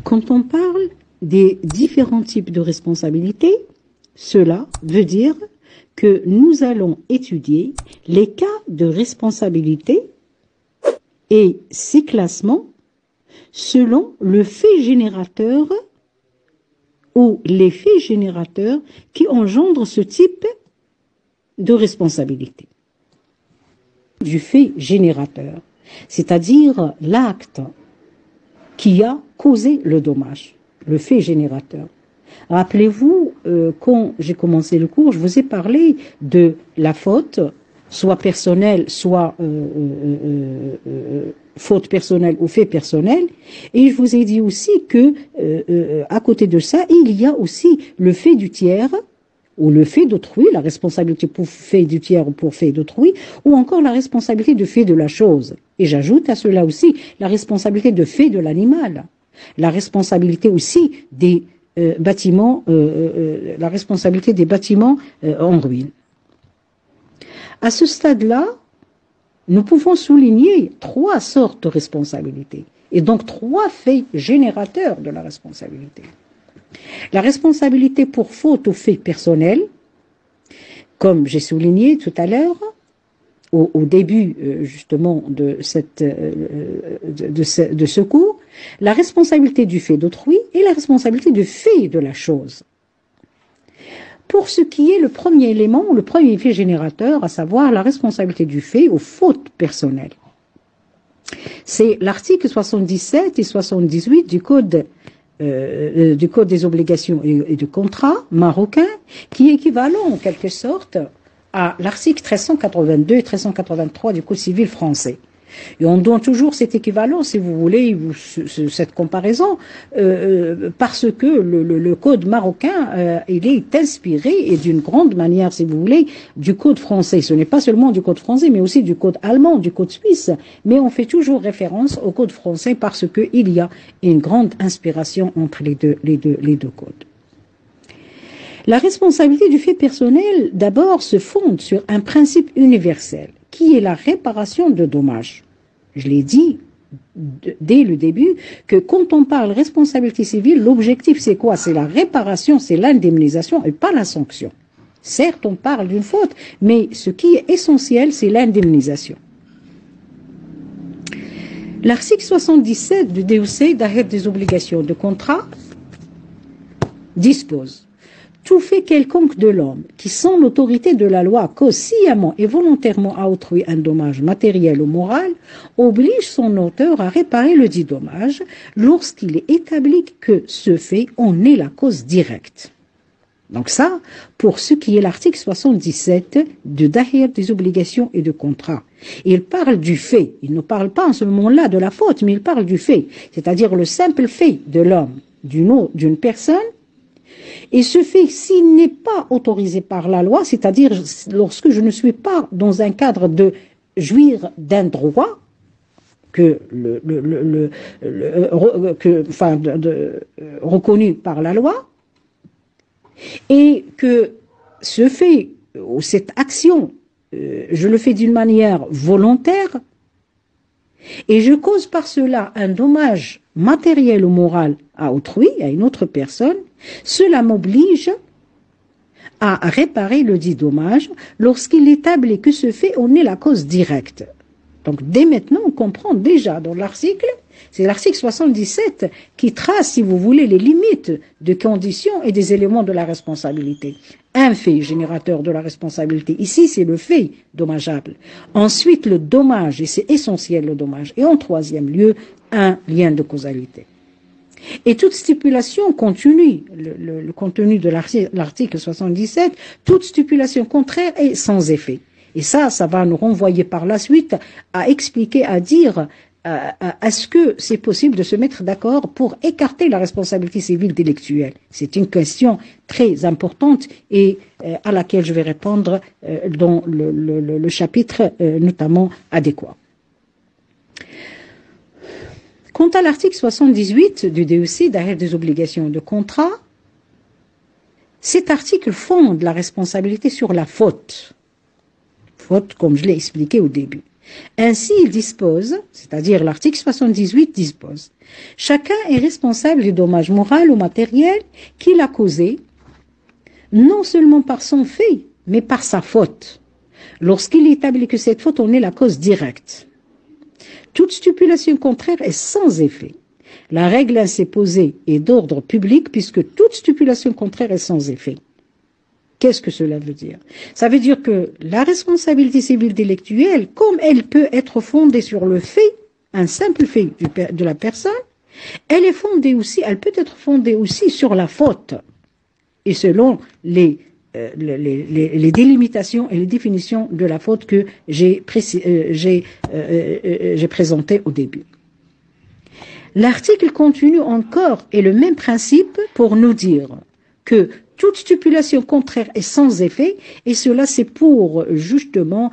Quand on parle des différents types de responsabilités, cela veut dire que nous allons étudier les cas de responsabilité et ces classements selon le fait générateur ou les faits générateurs qui engendrent ce type de responsabilité. Du fait générateur, c'est-à-dire l'acte qui a causé le dommage, le fait générateur. Rappelez-vous, quand j'ai commencé le cours, je vous ai parlé de la faute, soit personnelle, soit faute personnelle ou fait personnel, et je vous ai dit aussi que à côté de ça, il y a aussi le fait du tiers ou le fait d'autrui, la responsabilité pour fait du tiers ou pour fait d'autrui, ou encore la responsabilité de fait de la chose. Et j'ajoute à cela aussi la responsabilité de fait de l'animal, la responsabilité aussi des bâtiments, la responsabilité des bâtiments en ruine. À ce stade-là, nous pouvons souligner 3 sortes de responsabilités, et donc 3 faits générateurs de la responsabilité. La responsabilité pour faute ou fait personnel, comme j'ai souligné tout à l'heure, au début justement de ce cours, la responsabilité du fait d'autrui et la responsabilité du fait de la chose. Pour ce qui est le premier élément, le premier fait générateur, à savoir la responsabilité du fait ou faute personnelle. C'est l'article 77 et 78 du Code des obligations et du contrat marocain, qui est équivalent en quelque sorte à l'article 1382 et 1383 du Code civil français. Et on donne toujours cet équivalent, si vous voulez, cette comparaison, parce que le code marocain, il est inspiré, et d'une grande manière, si vous voulez, du code français. Ce n'est pas seulement du code français, mais aussi du code allemand, du code suisse. Mais on fait toujours référence au code français parce qu'il y a une grande inspiration entre les deux codes. La responsabilité du fait personnel, d'abord, se fonde sur un principe universel, qui est la réparation de dommages. Je l'ai dit dès le début que quand on parle responsabilité civile, l'objectif c'est quoi? C'est la réparation, c'est l'indemnisation et pas la sanction. Certes, on parle d'une faute, mais ce qui est essentiel, c'est l'indemnisation. L'article 77 du DOC, d'arrêt des obligations de contrat, dispose: tout fait quelconque de l'homme qui, sans l'autorité de la loi, cause sciemment et volontairement à autrui un dommage matériel ou moral, oblige son auteur à réparer le dit dommage lorsqu'il est établi que ce fait en est la cause directe. Donc ça, pour ce qui est l'article 77 du Dahir des obligations et de contrats. Il parle du fait, il ne parle pas en ce moment-là de la faute, mais il parle du fait, c'est-à-dire le simple fait de l'homme, d'une personne. Et ce fait, s'il n'est pas autorisé par la loi, c'est-à-dire lorsque je ne suis pas dans un cadre de jouir d'un droit reconnu par la loi, et que ce fait ou cette action, je le fais d'une manière volontaire, et je cause par cela un dommage matériel ou moral à autrui, à une autre personne, cela m'oblige à réparer le dit dommage lorsqu'il est établi que ce fait en est la cause directe. Donc dès maintenant, on comprend déjà dans l'article, c'est l'article 77 qui trace, si vous voulez, les limites de conditions et des éléments de la responsabilité. Un fait générateur de la responsabilité, ici c'est le fait dommageable. Ensuite le dommage, et c'est essentiel le dommage. Et en troisième lieu, un lien de causalité. Et toute stipulation continue, le contenu de l'article 77, toute stipulation contraire est sans effet. Et ça va nous renvoyer par la suite à expliquer, à dire, est-ce que c'est possible de se mettre d'accord pour écarter la responsabilité civile délictuelle? C'est une question très importante et à laquelle je vais répondre dans le chapitre notamment adéquat. Quant à l'article 78 du DOC, d'arrêt des obligations de contrat, cet article fonde la responsabilité sur la faute. Faute, comme je l'ai expliqué au début. Ainsi, il dispose, c'est-à-dire l'article 78 dispose, chacun est responsable du dommage moral ou matériel qu'il a causé, non seulement par son fait, mais par sa faute, lorsqu'il est établi que cette faute en est la cause directe. Toute stipulation contraire est sans effet. La règle ainsi posée est d'ordre public puisque toute stipulation contraire est sans effet. Qu'est-ce que cela veut dire? Ça veut dire que la responsabilité civile délictuelle, comme elle peut être fondée sur le fait, un simple fait de la personne, elle est fondée aussi, elle peut être fondée aussi sur la faute. Et selon les délimitations et les définitions de la faute que j'ai présentées au début. L'article continue encore et le même principe pour nous dire que toute stipulation contraire est sans effet, et cela c'est pour justement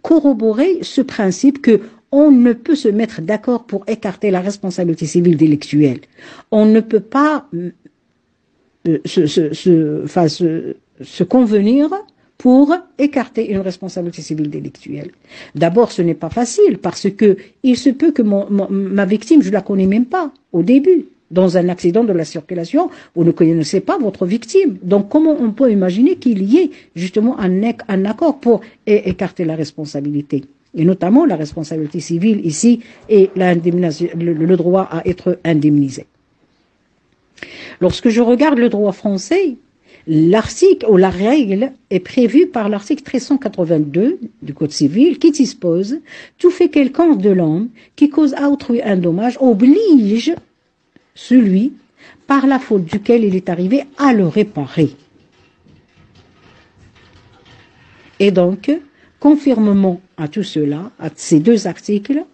corroborer ce principe que on ne peut se mettre d'accord pour écarter la responsabilité civile délictuelle. On ne peut pas se convenir pour écarter une responsabilité civile délictuelle. D'abord, ce n'est pas facile parce que il se peut que ma victime, je la connais même pas au début. Dans un accident de la circulation, vous ne connaissez pas votre victime. Donc, comment on peut imaginer qu'il y ait justement un accord pour écarter la responsabilité? Et notamment la responsabilité civile ici et le droit à être indemnisé. Lorsque je regarde le droit français, l'article ou la règle est prévue par l'article 1382 du Code civil qui dispose « Tout fait quelconque de l'homme qui cause à autrui un dommage oblige celui par la faute duquel il est arrivé à le réparer. » Et donc, conformément à tout cela, à ces deux articles,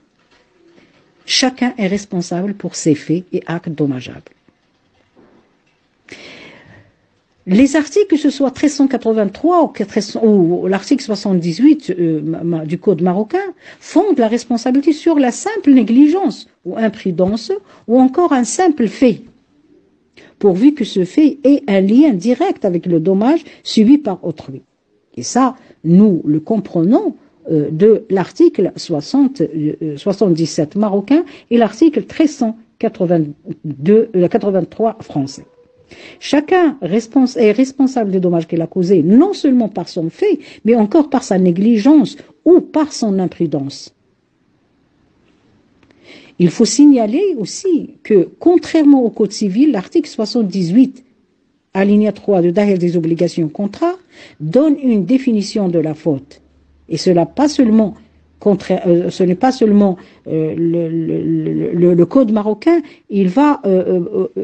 chacun est responsable pour ses faits et actes dommageables. Les articles, que ce soit 1383 ou l'article 78 du Code marocain, fondent la responsabilité sur la simple négligence ou imprudence ou encore un simple fait, pourvu que ce fait ait un lien direct avec le dommage subi par autrui. Et ça, nous le comprenons de l'article 77 marocain et l'article 1383 français. Chacun est responsable des dommages qu'il a causés, non seulement par son fait, mais encore par sa négligence ou par son imprudence. Il faut signaler aussi que, contrairement au Code civil, l'article 78, alinéa 3 de Dahel des obligations contrat, donne une définition de la faute. Et cela pas seulement ce n'est pas seulement le code marocain, il va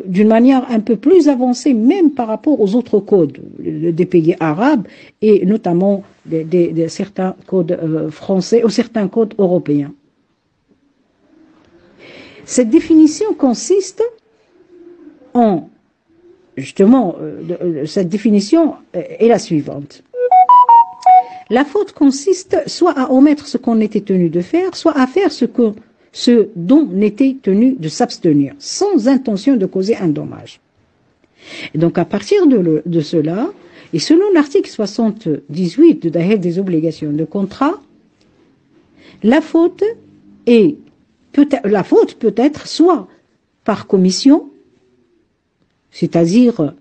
d'une manière un peu plus avancée même par rapport aux autres codes des pays arabes et notamment de certains codes français ou certains codes européens. Cette définition consiste en, justement, cette définition est la suivante. La faute consiste soit à omettre ce qu'on était tenu de faire, soit à faire ce dont on était tenu de s'abstenir, sans intention de causer un dommage. Et donc à partir de cela, et selon l'article 78 de Dahel des obligations de contrat, la faute peut être soit par commission, c'est-à-dire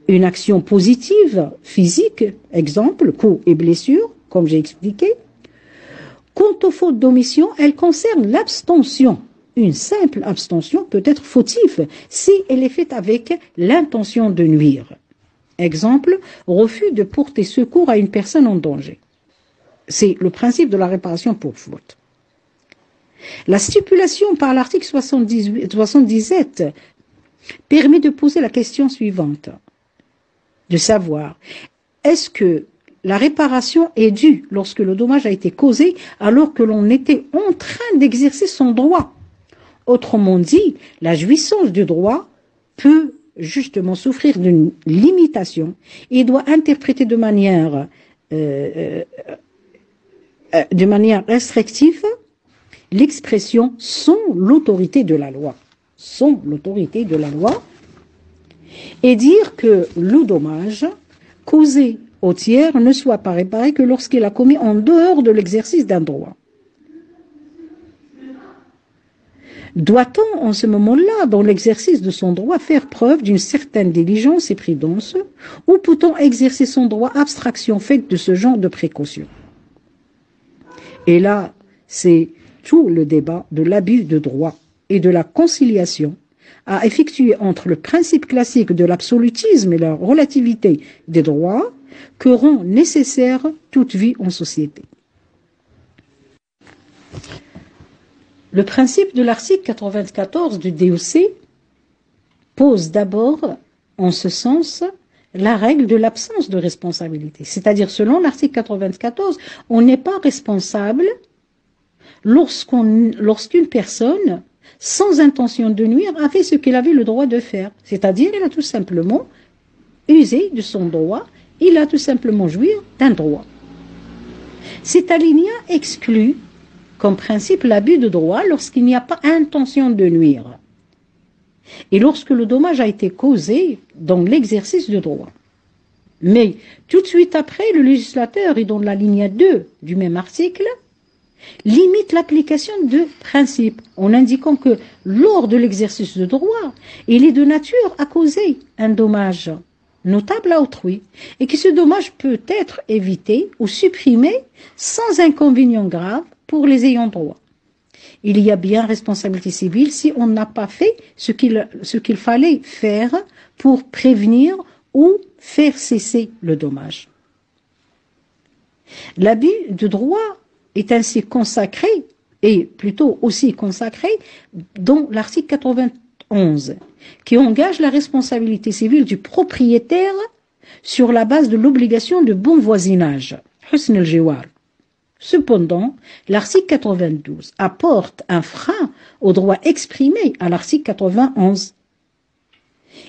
une action positive, physique, exemple, coups et blessures, comme j'ai expliqué. Quant aux fautes d'omission, elles concernent l'abstention. Une simple abstention peut être fautive si elle est faite avec l'intention de nuire. Exemple, refus de porter secours à une personne en danger. C'est le principe de la réparation pour faute. La stipulation par l'article 77 permet de poser la question suivante. De savoir, est-ce que la réparation est due lorsque le dommage a été causé alors que l'on était en train d'exercer son droit? Autrement dit, la jouissance du droit peut justement souffrir d'une limitation et doit interpréter de manière restrictive l'expression sans l'autorité de la loi. Sans l'autorité de la loi. Et dire que le dommage causé au tiers ne soit pas réparé que lorsqu'il a commis en dehors de l'exercice d'un droit. Doit-on, en ce moment-là, dans l'exercice de son droit, faire preuve d'une certaine diligence et prudence, ou peut-on exercer son droit abstraction faite de ce genre de précaution? Et là, c'est tout le débat de l'abus de droit et de la conciliation à effectuer entre le principe classique de l'absolutisme et la relativité des droits que rend nécessaire toute vie en société. Le principe de l'article 94 du DOC pose d'abord, en ce sens, la règle de l'absence de responsabilité. C'est-à-dire, selon l'article 94, on n'est pas responsable lorsqu'une personne, sans intention de nuire, a fait ce qu'il avait le droit de faire. C'est-à-dire, il a tout simplement usé de son droit, il a tout simplement joui d'un droit. Cet alinéa exclut comme principe l'abus de droit lorsqu'il n'y a pas intention de nuire et lorsque le dommage a été causé dans l'exercice du droit. Mais tout de suite après, le législateur, et dans l'alinéa 2 du même article, limite l'application de principe en indiquant que lors de l'exercice de droit, il est de nature à causer un dommage notable à autrui et que ce dommage peut être évité ou supprimé sans inconvénient grave pour les ayants droit. Il y a bien responsabilité civile si on n'a pas fait ce qu'il fallait faire pour prévenir ou faire cesser le dommage. L'abus de droit est ainsi consacré, et plutôt aussi consacré, dans l'article 91, qui engage la responsabilité civile du propriétaire sur la base de l'obligation de bon voisinage, husn al-jiwar. Cependant, l'article 92 apporte un frein au droit exprimé à l'article 91.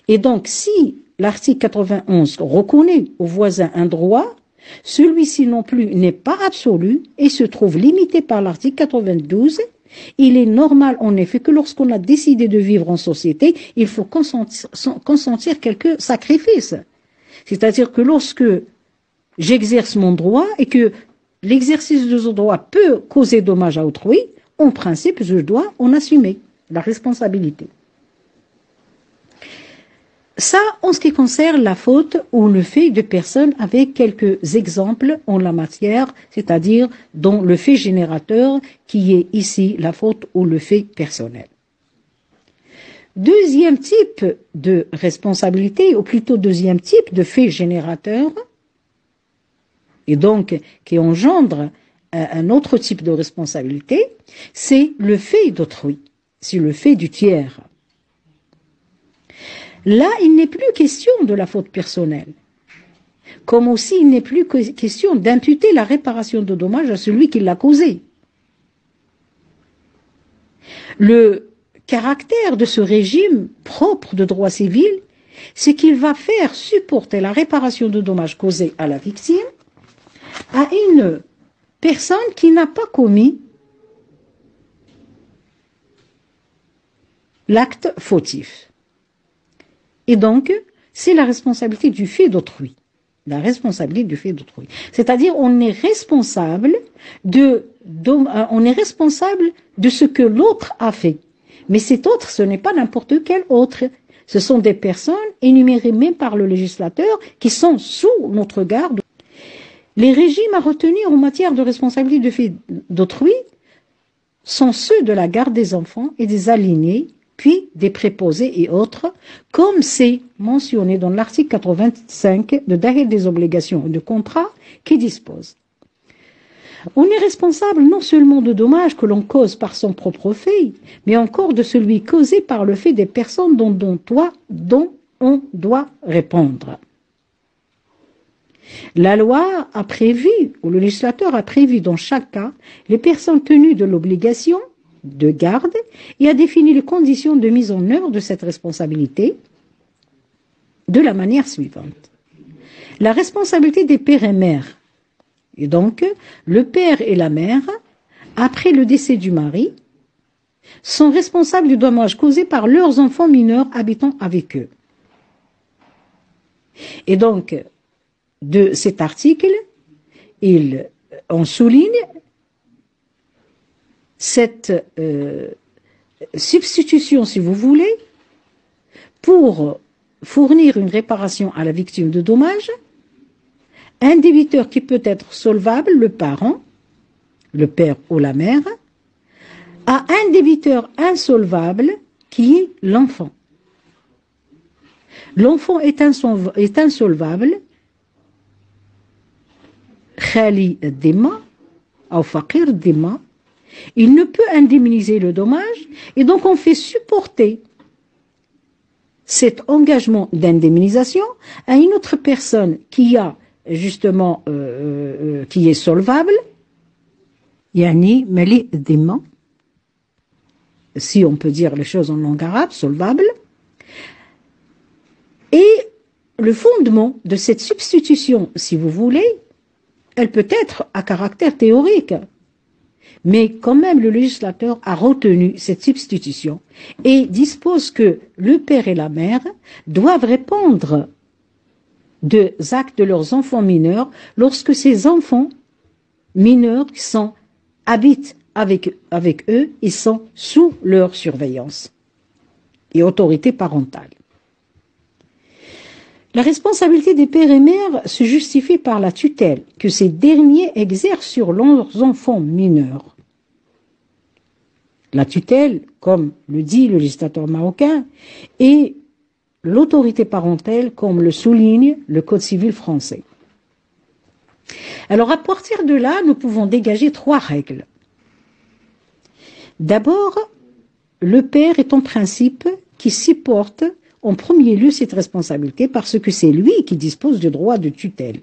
Et donc, si l'article 91 reconnaît au voisin un droit, celui-ci non plus n'est pas absolu et se trouve limité par l'article 92. Il est normal en effet que lorsqu'on a décidé de vivre en société, il faut consentir quelques sacrifices. C'est-à-dire que lorsque j'exerce mon droit et que l'exercice de ce droit peut causer dommage à autrui, en principe, je dois en assumer la responsabilité. Ça, en ce qui concerne la faute ou le fait de personnes, avec quelques exemples en la matière, c'est-à-dire dans le fait générateur, qui est ici la faute ou le fait personnel. Deuxième type de responsabilité, ou plutôt deuxième type de fait générateur, et donc qui engendre un autre type de responsabilité, c'est le fait d'autrui, c'est le fait du tiers. Là, il n'est plus question de la faute personnelle, comme aussi il n'est plus question d'imputer la réparation de dommages à celui qui l'a causé. Le caractère de ce régime propre de droit civil, c'est qu'il va faire supporter la réparation de dommages causés à la victime à une personne qui n'a pas commis l'acte fautif. Et donc, c'est la responsabilité du fait d'autrui. La responsabilité du fait d'autrui. C'est-à-dire, on est responsable de ce que l'autre a fait. Mais cet autre, ce n'est pas n'importe quel autre. Ce sont des personnes énumérées même par le législateur qui sont sous notre garde. Les régimes à retenir en matière de responsabilité du fait d'autrui sont ceux de la garde des enfants et des aliénés, puis des préposés et autres, comme c'est mentionné dans l'article 85 de Dahir des obligations et de contrats qui dispose. On est responsable non seulement de dommages que l'on cause par son propre fait, mais encore de celui causé par le fait des personnes dont on doit répondre. La loi a prévu, ou le législateur a prévu dans chaque cas, les personnes tenues de l'obligation de garde et a défini les conditions de mise en œuvre de cette responsabilité de la manière suivante. La responsabilité des pères et mères. Et donc, le père et la mère, après le décès du mari, sont responsables du dommage causé par leurs enfants mineurs habitant avec eux. Et donc, de cet article, on souligne cette substitution, si vous voulez, pour fournir une réparation à la victime de dommages, un débiteur qui peut être solvable, le parent, le père ou la mère, à un débiteur insolvable qui est l'enfant. L'enfant est insolvable, khali dima ou faqir dima, il ne peut indemniser le dommage et donc on fait supporter cet engagement d'indemnisation à une autre personne qui a justement qui est solvable, yani mali dima, si on peut dire les choses en langue arabe, solvable. Et le fondement de cette substitution, si vous voulez, elle peut être à caractère théorique. Mais quand même, le législateur a retenu cette substitution et dispose que le père et la mère doivent répondre des actes de leurs enfants mineurs lorsque ces enfants mineurs habitent avec eux et sont sous leur surveillance et autorité parentale. La responsabilité des pères et mères se justifie par la tutelle que ces derniers exercent sur leurs enfants mineurs. La tutelle, comme le dit le législateur marocain, et l'autorité parentale, comme le souligne le Code civil français. Alors, à partir de là, nous pouvons dégager 3 règles. D'abord, le père est en principe qui supporte en premier lieu cette responsabilité parce que c'est lui qui dispose du droit de tutelle.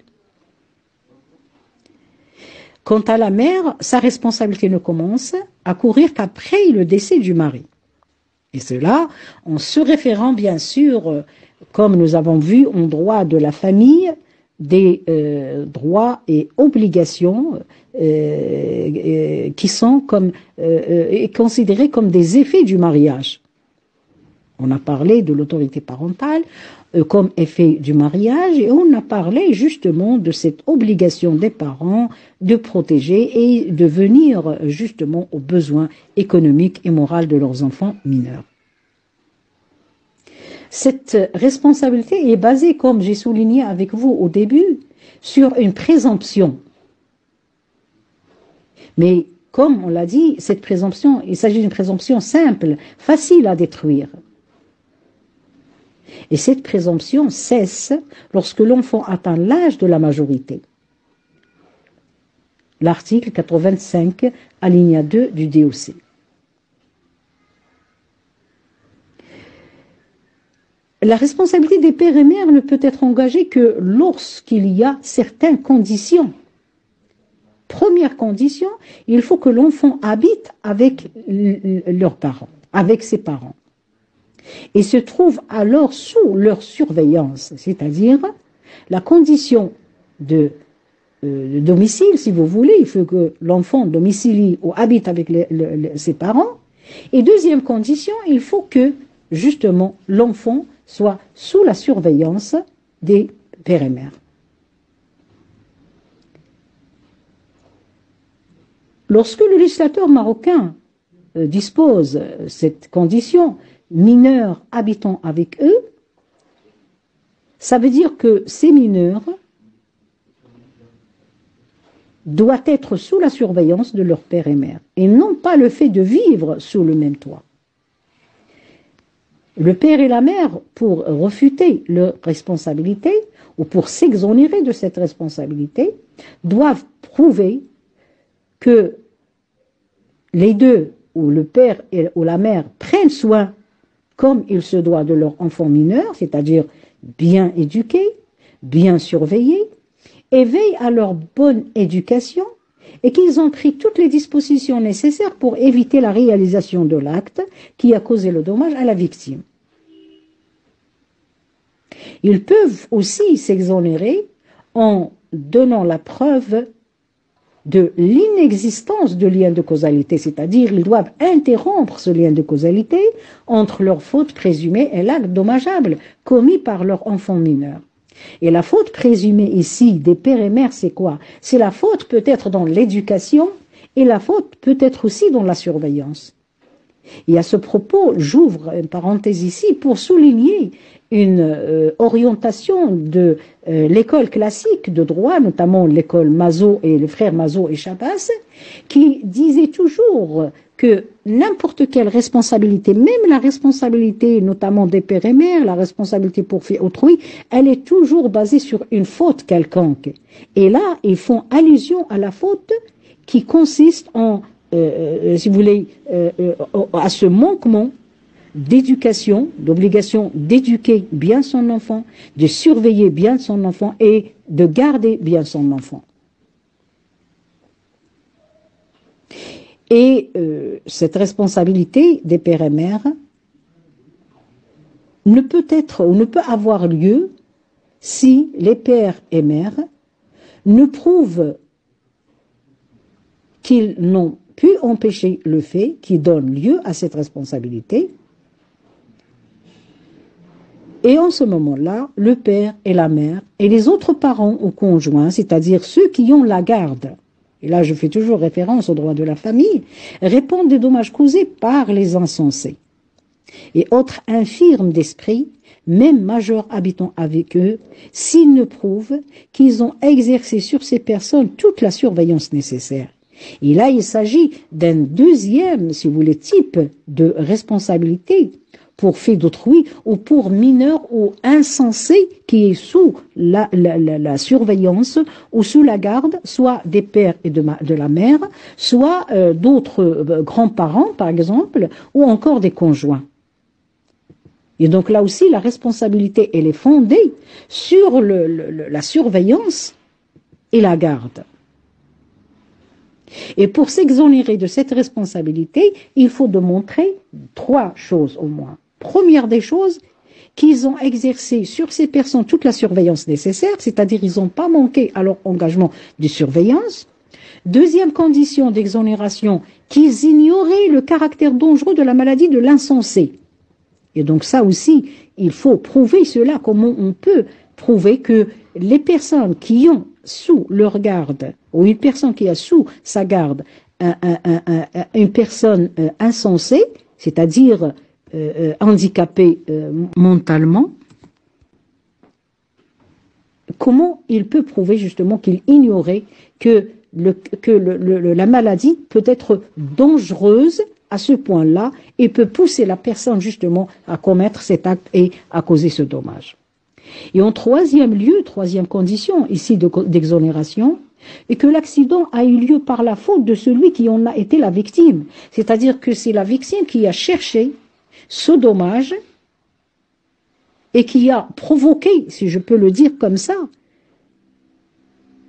Quant à la mère, sa responsabilité ne commence à courir qu'après le décès du mari. Et cela en se référant bien sûr, comme nous avons vu, au droit de la famille, des droits et obligations qui sont considérés comme des effets du mariage. On a parlé de l'autorité parentale comme effet du mariage et on a parlé justement de cette obligation des parents de protéger et de venir justement aux besoins économiques et moraux de leurs enfants mineurs. Cette responsabilité est basée, comme j'ai souligné avec vous au début, sur une présomption. Mais comme on l'a dit, cette présomption, il s'agit d'une présomption simple, facile à détruire. Et cette présomption cesse lorsque l'enfant atteint l'âge de la majorité. L'article 85, alinéa 2 du DOC. La responsabilité des pères et mères ne peut être engagée que lorsqu'il y a certaines conditions. Première condition, il faut que l'enfant habite avec leurs parents, avec ses parents. Et se trouve alors sous leur surveillance, c'est-à-dire la condition de domicile, si vous voulez, il faut que l'enfant domicilie ou habite avec ses parents. Et deuxième condition, il faut que justement l'enfant soit sous la surveillance des pères et mères. Lorsque le législateur marocain dispose cette condition, mineurs habitant avec eux, ça veut dire que ces mineurs doivent être sous la surveillance de leur père et mère, et non pas le fait de vivre sous le même toit. Le père et la mère, pour refuter leur responsabilité, ou pour s'exonérer de cette responsabilité, doivent prouver que les deux, ou le père ou la mère, prennent soin comme il se doit de leur enfant mineur, c'est-à-dire bien éduqués, bien surveillés, et veillent à leur bonne éducation, et qu'ils ont pris toutes les dispositions nécessaires pour éviter la réalisation de l'acte qui a causé le dommage à la victime. Ils peuvent aussi s'exonérer en donnant la preuve de l'inexistence de lien de causalité, c'est-à-dire ils doivent interrompre ce lien de causalité entre leur faute présumée et l'acte dommageable commis par leur enfant mineur. Et la faute présumée ici des pères et mères, c'est quoi? C'est la faute peut-être dans l'éducation et la faute peut-être aussi dans la surveillance. Et à ce propos, j'ouvre une parenthèse ici pour souligner une orientation de l'école classique de droit, notamment l'école Mazot et le frère Mazot et Chabas, qui disait toujours que n'importe quelle responsabilité, même la responsabilité notamment des pères et mères, la responsabilité pour faire autrui, elle est toujours basée sur une faute quelconque. Et là, ils font allusion à la faute qui consiste en si vous voulez, à ce manquement d'éducation, d'obligation d'éduquer bien son enfant, de surveiller bien son enfant et de garder bien son enfant. Et cette responsabilité des pères et mères ne peut être ou ne peut avoir lieu si les pères et mères ne prouvent qu'ils n'ont pu empêcher le fait qui donne lieu à cette responsabilité. Et en ce moment-là, le père et la mère et les autres parents ou conjoints, c'est-à-dire ceux qui ont la garde, et là je fais toujours référence au droit de la famille, répondent des dommages causés par les insensés. Et autres infirmes d'esprit, même majeurs habitant avec eux, s'ils ne prouvent qu'ils ont exercé sur ces personnes toute la surveillance nécessaire. Et là, il s'agit d'un deuxième, si vous voulez, type de responsabilité pour fait d'autrui ou pour mineur ou insensé qui est sous la surveillance ou sous la garde, soit des pères et de la mère, soit d'autres grands-parents, par exemple, ou encore des conjoints. Et donc là aussi, la responsabilité, elle est fondée sur la surveillance et la garde. Et pour s'exonérer de cette responsabilité, il faut démontrer 3 choses au moins. Première des choses, qu'ils ont exercé sur ces personnes toute la surveillance nécessaire, c'est-à-dire ils n'ont pas manqué à leur engagement de surveillance. Deuxième condition d'exonération, qu'ils ignoraient le caractère dangereux de la maladie de l'insensé. Et donc ça aussi, il faut prouver cela. Comment on peut prouver que les personnes qui ont sous leur garde, ou une personne qui a sous sa garde une personne insensée, c'est-à-dire handicapée mentalement, comment il peut prouver justement qu'il ignorait que la maladie peut être dangereuse à ce point-là et peut pousser la personne justement à commettre cet acte et à causer ce dommage. Et en troisième lieu, troisième condition ici d'exonération, est que l'accident a eu lieu par la faute de celui qui en a été la victime. C'est-à-dire que c'est la victime qui a cherché ce dommage et qui a provoqué, si je peux le dire comme ça,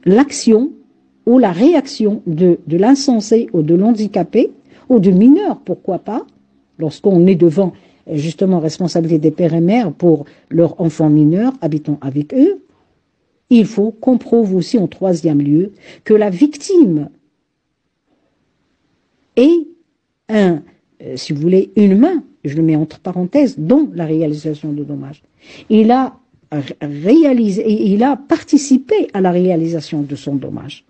l'action ou la réaction de l'insensé ou de l'handicapé ou du mineur, pourquoi pas, lorsqu'on est devant justement responsabilité des pères et mères pour leurs enfants mineurs habitant avec eux, il faut qu'on prouve aussi en troisième lieu que la victime est si vous voulez, une main, je le mets entre parenthèses, dans la réalisation de dommages. Il a réalisé, il a participé à la réalisation de son dommage.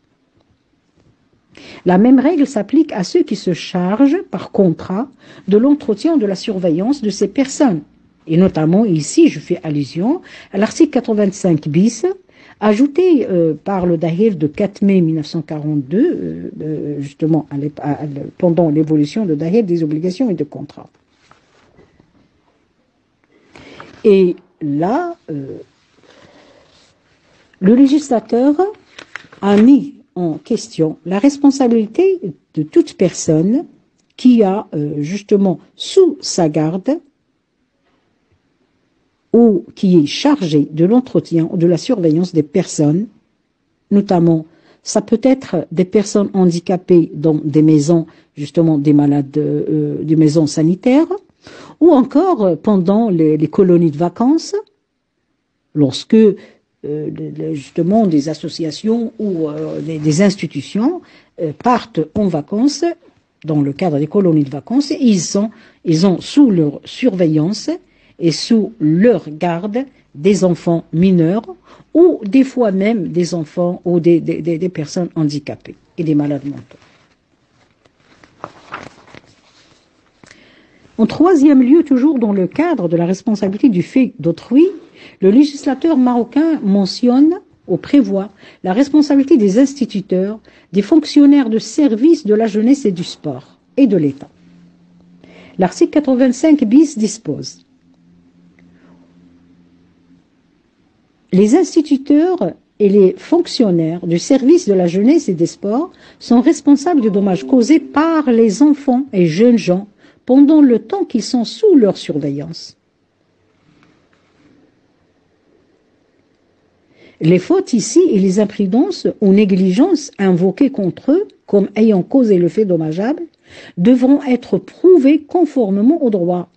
La même règle s'applique à ceux qui se chargent par contrat de l'entretien de la surveillance de ces personnes. Et notamment ici, je fais allusion à l'article 85 bis, ajouté par le Dahir de 4 mai 1942, justement pendant l'évolution de Dahir des obligations et de contrats. Et là, le législateur a mis en question la responsabilité de toute personne qui a justement sous sa garde ou qui est chargé de l'entretien ou de la surveillance des personnes, notamment, ça peut être des personnes handicapées dans des maisons, justement des malades, des maisons sanitaires, ou encore pendant les colonies de vacances, lorsque justement des associations ou des institutions partent en vacances dans le cadre des colonies de vacances et ils ont sous leur surveillance et sous leur garde des enfants mineurs ou des fois même des enfants ou des personnes handicapées et des malades mentaux. En troisième lieu, toujours dans le cadre de la responsabilité du fait d'autrui, le législateur marocain mentionne ou prévoit la responsabilité des instituteurs, des fonctionnaires de service de la jeunesse et du sport et de l'État. L'article 85 bis dispose: les instituteurs et les fonctionnaires du service de la jeunesse et des sports sont responsables des dommages causés par les enfants et jeunes gens pendant le temps qu'ils sont sous leur surveillance. Les fautes ici et les imprudences ou négligences invoquées contre eux comme ayant causé le fait dommageable devront être prouvées conformément au droit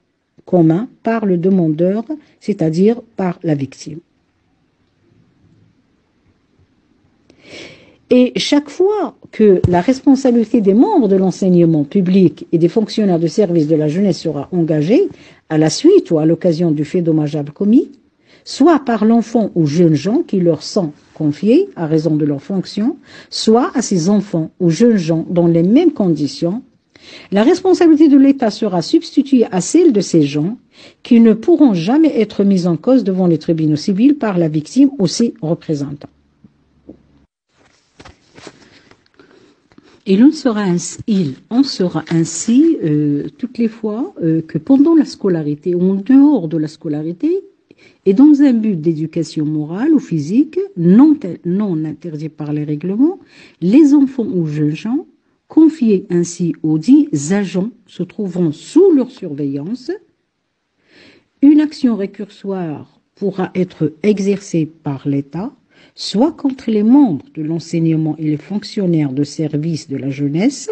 commun par le demandeur, c'est-à-dire par la victime. Et chaque fois que la responsabilité des membres de l'enseignement public et des fonctionnaires de service de la jeunesse sera engagée à la suite ou à l'occasion du fait dommageable commis, soit par l'enfant ou jeunes gens qui leur sont confiés à raison de leur fonction, soit à ces enfants ou jeunes gens dans les mêmes conditions, la responsabilité de l'État sera substituée à celle de ces gens qui ne pourront jamais être mis en cause devant les tribunaux civils par la victime ou ses représentants. Et il en sera ainsi toutes les fois que pendant la scolarité ou en dehors de la scolarité et dans un but d'éducation morale ou physique non interdit par les règlements, les enfants ou jeunes gens confiés ainsi aux dits agents se trouvant sous leur surveillance, une action récursoire pourra être exercée par l'État soit contre les membres de l'enseignement et les fonctionnaires de service de la jeunesse,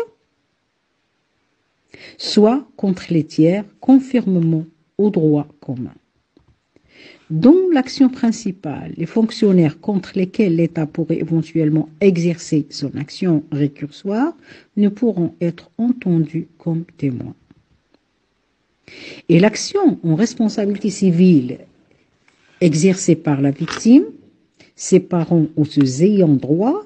soit contre les tiers conformément au droit commun. Dont l'action principale, les fonctionnaires contre lesquels l'État pourrait éventuellement exercer son action récursoire ne pourront être entendus comme témoins. Et l'action en responsabilité civile exercée par la victime, ses parents ou ses ayants droit,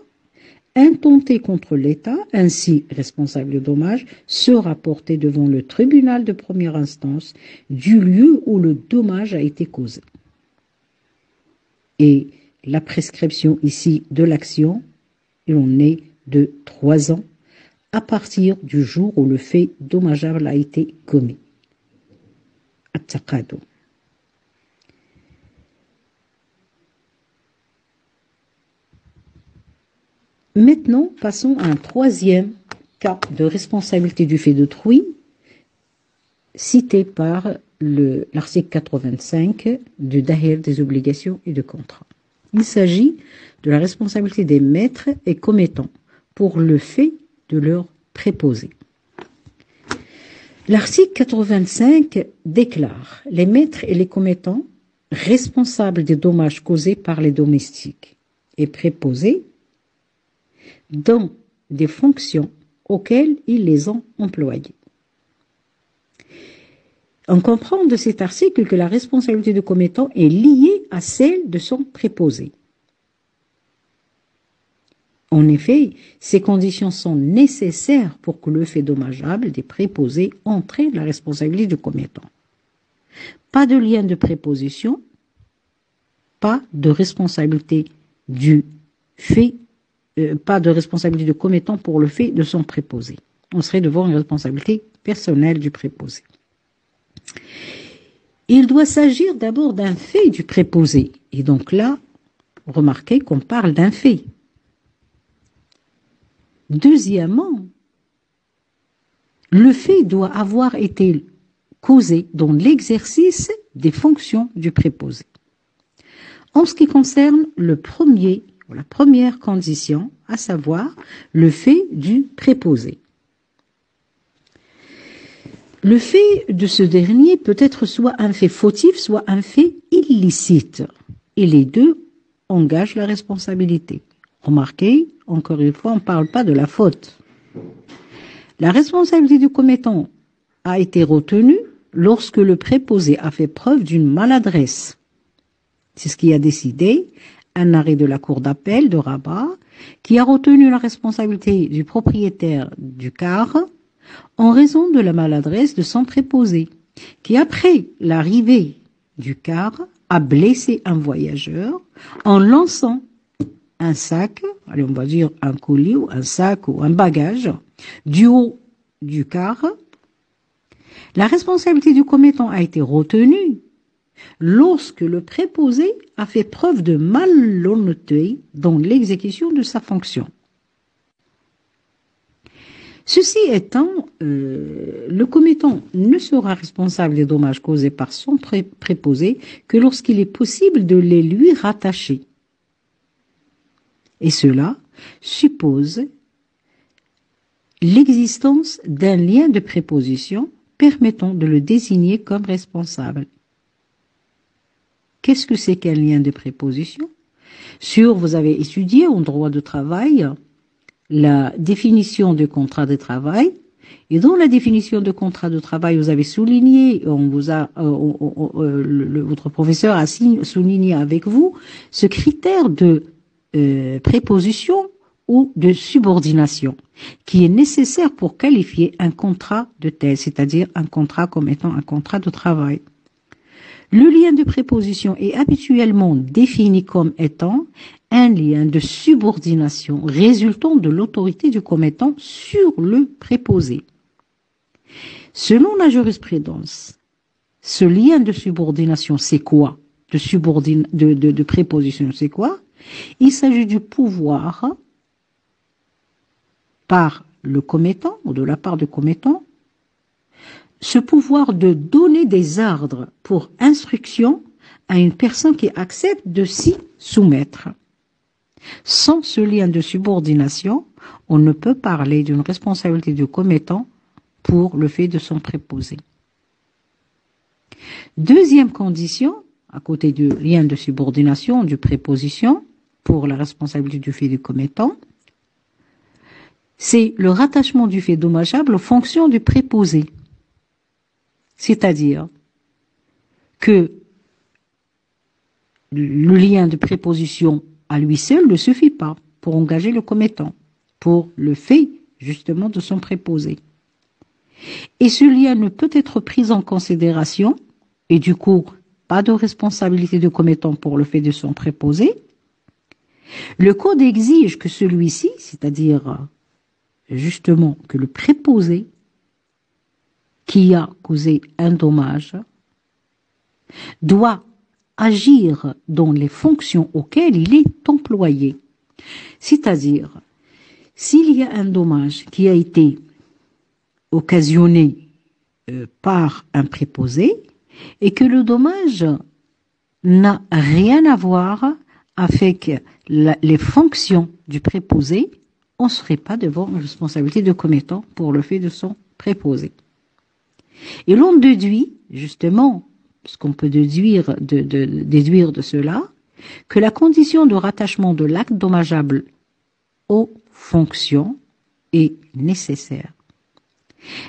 intentée contre l'État, ainsi responsable de dommages, sera portée devant le tribunal de première instance du lieu où le dommage a été causé. Et la prescription ici de l'action, il en est de 3 ans à partir du jour où le fait dommageable a été commis. At-taqadum. Maintenant, passons à un troisième cas de responsabilité du fait d'autrui, cité par l'article 85 du Dahir des obligations et de contrats. Il s'agit de la responsabilité des maîtres et commettants pour le fait de leur préposé. L'article 85 déclare les maîtres et les commettants responsables des dommages causés par les domestiques et préposés dans des fonctions auxquelles ils les ont employés. On comprend de cet article que la responsabilité du commettant est liée à celle de son préposé. En effet, ces conditions sont nécessaires pour que le fait dommageable des préposés entraîne la responsabilité du commettant. Pas de lien de préposition, pas de responsabilité du fait, pas de responsabilité du commettant pour le fait de son préposé. On serait devant une responsabilité personnelle du préposé. Il doit s'agir d'abord d'un fait du préposé. Et donc là, remarquez qu'on parle d'un fait. Deuxièmement, le fait doit avoir été causé dans l'exercice des fonctions du préposé. En ce qui concerne la première condition, à savoir le fait du préposé. Le fait de ce dernier peut être soit un fait fautif, soit un fait illicite. Et les deux engagent la responsabilité. Remarquez, encore une fois, on ne parle pas de la faute. La responsabilité du commettant a été retenue lorsque le préposé a fait preuve d'une maladresse. C'est ce qui a décidé un arrêt de la cour d'appel de Rabat qui a retenu la responsabilité du propriétaire du car en raison de la maladresse de son préposé, qui après l'arrivée du car a blessé un voyageur en lançant un sac, allez on va dire un colis ou un sac ou un bagage, du haut du car. La responsabilité du commettant a été retenue lorsque le préposé a fait preuve de malhonnêteté dans l'exécution de sa fonction. Ceci étant, le commettant ne sera responsable des dommages causés par son préposé que lorsqu'il est possible de les lui rattacher. Et cela suppose l'existence d'un lien de préposition permettant de le désigner comme responsable. Qu'est-ce que c'est qu'un lien de préposition? Vous avez étudié en droit de travail la définition de contrat de travail, et dans la définition de contrat de travail, vous avez souligné, votre professeur a souligné avec vous ce critère de préposition ou de subordination qui est nécessaire pour qualifier un contrat de tel, c'est-à-dire un contrat comme étant un contrat de travail. Le lien de préposition est habituellement défini comme étant un lien de subordination résultant de l'autorité du commettant sur le préposé. Selon la jurisprudence, ce lien de subordination, c'est quoi? De préposition, c'est quoi? Il s'agit du pouvoir par le commettant ou de la part du commettant, ce pouvoir de donner des ordres pour instruction à une personne qui accepte de s'y soumettre. Sans ce lien de subordination, on ne peut parler d'une responsabilité du commettant pour le fait de son préposé. Deuxième condition, à côté du lien de subordination, du préposition, pour la responsabilité du fait du commettant, c'est le rattachement du fait dommageable aux fonctions du préposé. C'est-à-dire que le lien de préposition à lui seul ne suffit pas pour engager le commettant, pour le fait justement de son préposé. Et ce lien ne peut être pris en considération, et du coup, pas de responsabilité du commettant pour le fait de son préposé. Le code exige que celui-ci, c'est-à-dire justement que le préposé qui a causé un dommage, doit agir dans les fonctions auxquelles il est employé. C'est-à-dire, s'il y a un dommage qui a été occasionné par un préposé et que le dommage n'a rien à voir avec les fonctions du préposé, on ne serait pas devant une responsabilité de commettant pour le fait de son préposé. Et l'on déduit, justement, ce qu'on peut déduire de cela, que la condition de rattachement de l'acte dommageable aux fonctions est nécessaire.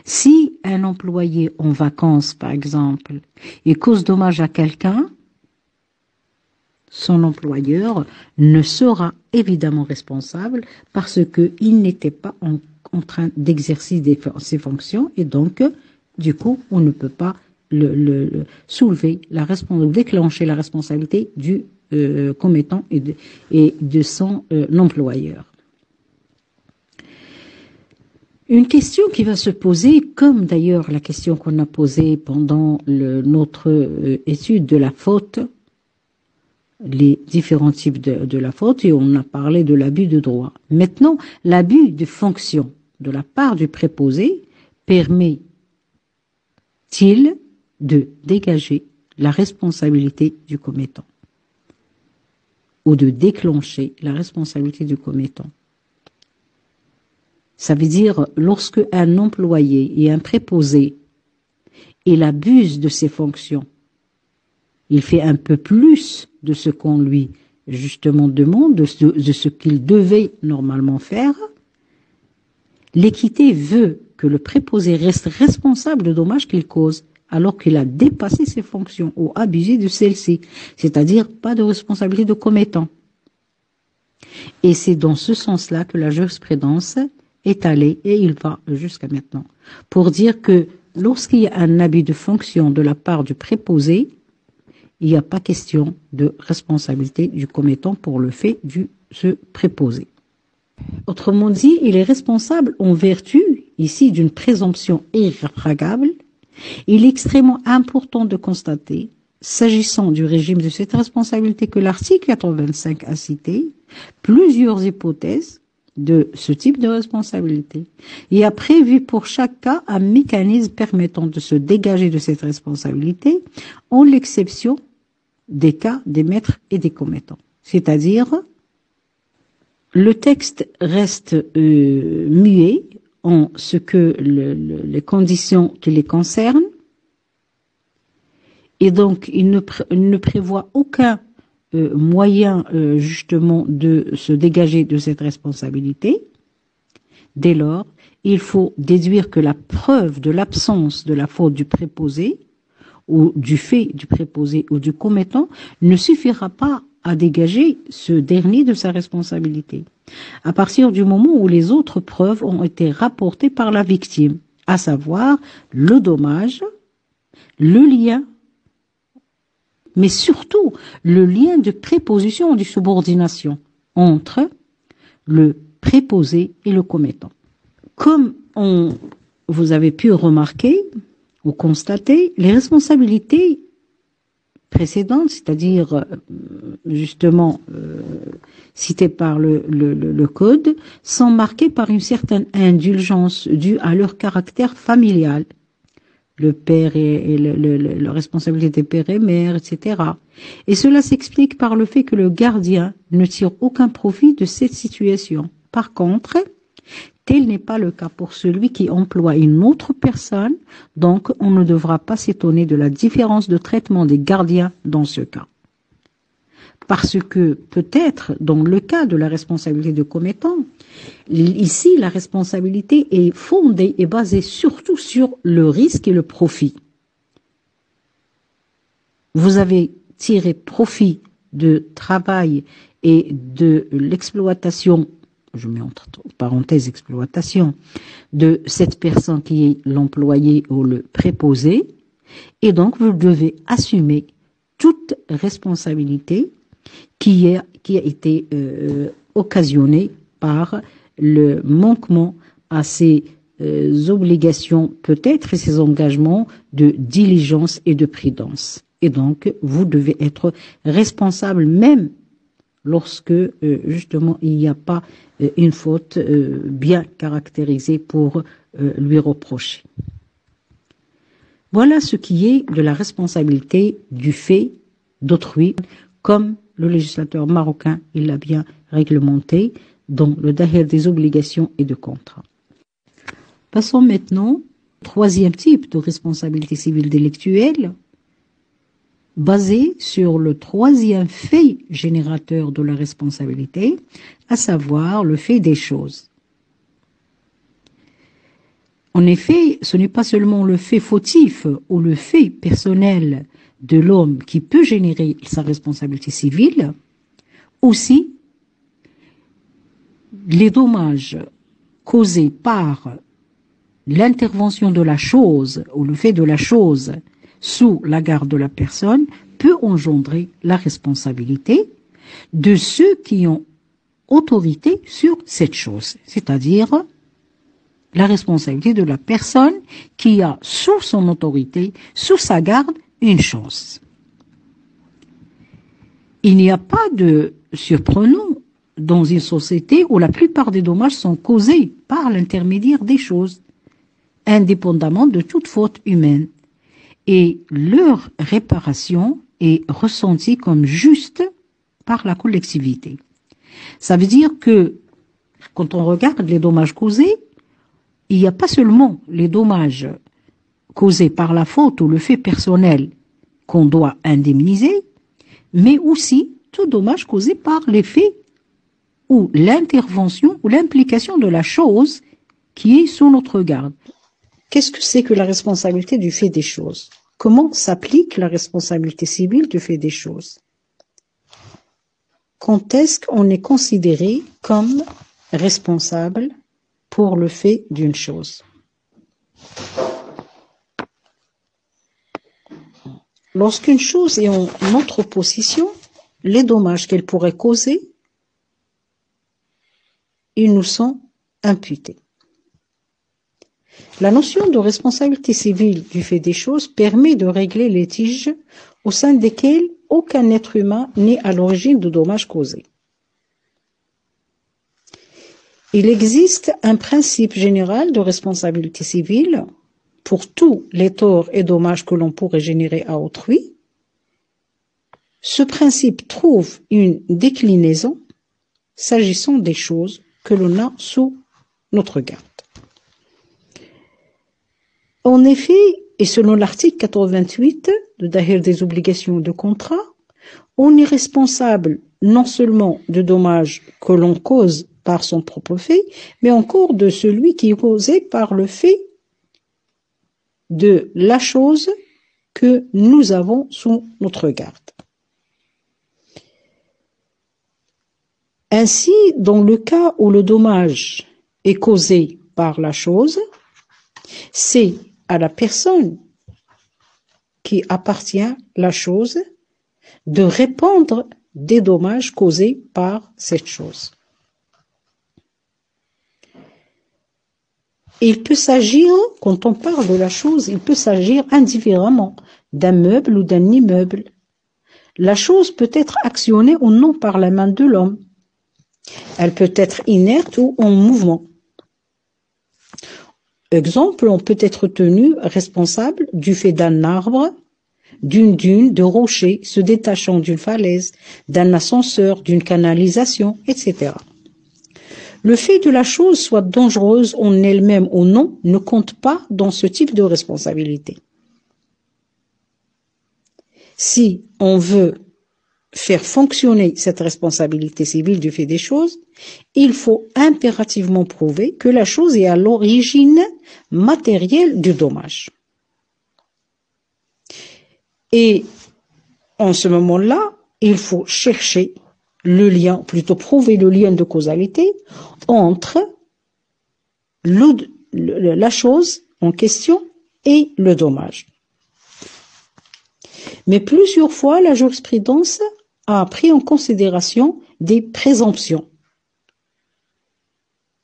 Si un employé en vacances, par exemple, et cause dommage à quelqu'un, son employeur ne sera évidemment responsable parce qu'il n'était pas en train d'exercer ses fonctions et donc, du coup, on ne peut pas soulever la responsabilité, déclencher la responsabilité du commettant et de son employeur. Une question qui va se poser, comme d'ailleurs la question qu'on a posée pendant notre étude de la faute, les différents types de la faute, et on a parlé de l'abus de droit. Maintenant, l'abus de fonction de la part du préposé permet-il de dégager la responsabilité du commettant ou de déclencher la responsabilité du commettant? Ça veut dire, lorsque un employé et un préposé, il abuse de ses fonctions, il fait un peu plus de ce qu'on lui, justement, demande, de ce qu'il devait normalement faire, l'équité veut que le préposé reste responsable de dommages qu'il cause, alors qu'il a dépassé ses fonctions ou abusé de celles-ci, c'est-à-dire pas de responsabilité de commettant. Et c'est dans ce sens-là que la jurisprudence est allée, et il va jusqu'à maintenant, pour dire que lorsqu'il y a un abus de fonction de la part du préposé, il n'y a pas question de responsabilité du commettant pour le fait de se préposer. Autrement dit, il est responsable en vertu, ici, d'une présomption irréfragable. Il est extrêmement important de constater, s'agissant du régime de cette responsabilité que l'article 85 a cité, plusieurs hypothèses de ce type de responsabilité et a prévu pour chaque cas un mécanisme permettant de se dégager de cette responsabilité en l'exception des cas des maîtres et des commettants. C'est-à-dire, le texte reste muet en ce que les conditions qui les concernent et donc il ne prévoit aucun moyen justement de se dégager de cette responsabilité. Dès lors, il faut déduire que la preuve de l'absence de la faute du préposé ou du fait du préposé ou du commettant ne suffira pas à dégager ce dernier de sa responsabilité, à partir du moment où les autres preuves ont été rapportées par la victime, à savoir le dommage, le lien, mais surtout le lien de préposition ou de subordination entre le préposé et le commettant. Comme vous avez pu remarquer ou constater, les responsabilités précédentes, c'est-à-dire justement citées par le Code, sont marquées par une certaine indulgence due à leur caractère familial. Le père et la responsabilité des pères et mères, etc. Et cela s'explique par le fait que le gardien ne tire aucun profit de cette situation. Par contre, tel n'est pas le cas pour celui qui emploie une autre personne, donc on ne devra pas s'étonner de la différence de traitement des gardiens dans ce cas. Parce que peut-être, dans le cas de la responsabilité de commettant, ici la responsabilité est fondée et basée surtout sur le risque et le profit. Vous avez tiré profit de travail et de l'exploitation, je mets entre parenthèses exploitation, de cette personne qui est l'employé ou le préposé, et donc vous devez assumer toute responsabilité qui a été occasionnée par le manquement à ses obligations peut-être et ses engagements de diligence et de prudence. Et donc, vous devez être responsable même lorsque justement il n'y a pas une faute bien caractérisée pour lui reprocher. Voilà ce qui est de la responsabilité du fait d'autrui, comme le législateur marocain il l'a bien réglementé dans le Dahir des obligations et de contrats. Passons maintenant au troisième type de responsabilité civile délictuelle, basé sur le troisième fait générateur de la responsabilité, à savoir le fait des choses. En effet, ce n'est pas seulement le fait fautif ou le fait personnel de l'homme qui peut générer sa responsabilité civile, aussi les dommages causés par l'intervention de la chose ou le fait de la chose sous la garde de la personne peut engendrer la responsabilité de ceux qui ont autorité sur cette chose, c'est-à-dire la responsabilité de la personne qui a sous son autorité, sous sa garde, une chose. Il n'y a pas de surprenant dans une société où la plupart des dommages sont causés par l'intermédiaire des choses, indépendamment de toute faute humaine, et leur réparation est ressentie comme juste par la collectivité. Ça veut dire que quand on regarde les dommages causés, il n'y a pas seulement les dommages causés par la faute ou le fait personnel qu'on doit indemniser, mais aussi tout dommage causé par les faits ou l'intervention ou l'implication de la chose qui est sous notre garde. Qu'est-ce que c'est que la responsabilité du fait des choses? Comment s'applique la responsabilité civile du fait des choses? Quand est-ce qu'on est considéré comme responsable pour le fait d'une chose? Lorsqu'une chose est en notre possession, les dommages qu'elle pourrait causer, ils nous sont imputés. La notion de responsabilité civile du fait des choses permet de régler les litiges au sein desquels aucun être humain n'est à l'origine de dommages causés. Il existe un principe général de responsabilité civile pour tous les torts et dommages que l'on pourrait générer à autrui. Ce principe trouve une déclinaison s'agissant des choses que l'on a sous notre garde. En effet, et selon l'article 88 de Dahir des obligations de contrat, on est responsable non seulement de dommages que l'on cause par son propre fait, mais encore de celui qui est causé par le fait de la chose que nous avons sous notre garde. Ainsi, dans le cas où le dommage est causé par la chose, c'est à la personne qui appartient la chose de répondre des dommages causés par cette chose. Il peut s'agir, quand on parle de la chose, il peut s'agir indifféremment d'un meuble ou d'un immeuble. La chose peut être actionnée ou non par la main de l'homme. Elle peut être inerte ou en mouvement. Exemple, on peut être tenu responsable du fait d'un arbre, d'une dune, de rochers se détachant d'une falaise, d'un ascenseur, d'une canalisation, etc. Le fait de la chose soit dangereuse en elle-même ou non ne compte pas dans ce type de responsabilité. Si on veut faire fonctionner cette responsabilité civile du fait des choses, il faut impérativement prouver que la chose est à l'origine matérielle du dommage. Et en ce moment-là, il faut chercher le lien, plutôt prouver le lien de causalité entre la chose en question et le dommage. Mais plusieurs fois, la jurisprudence a pris en considération des présomptions.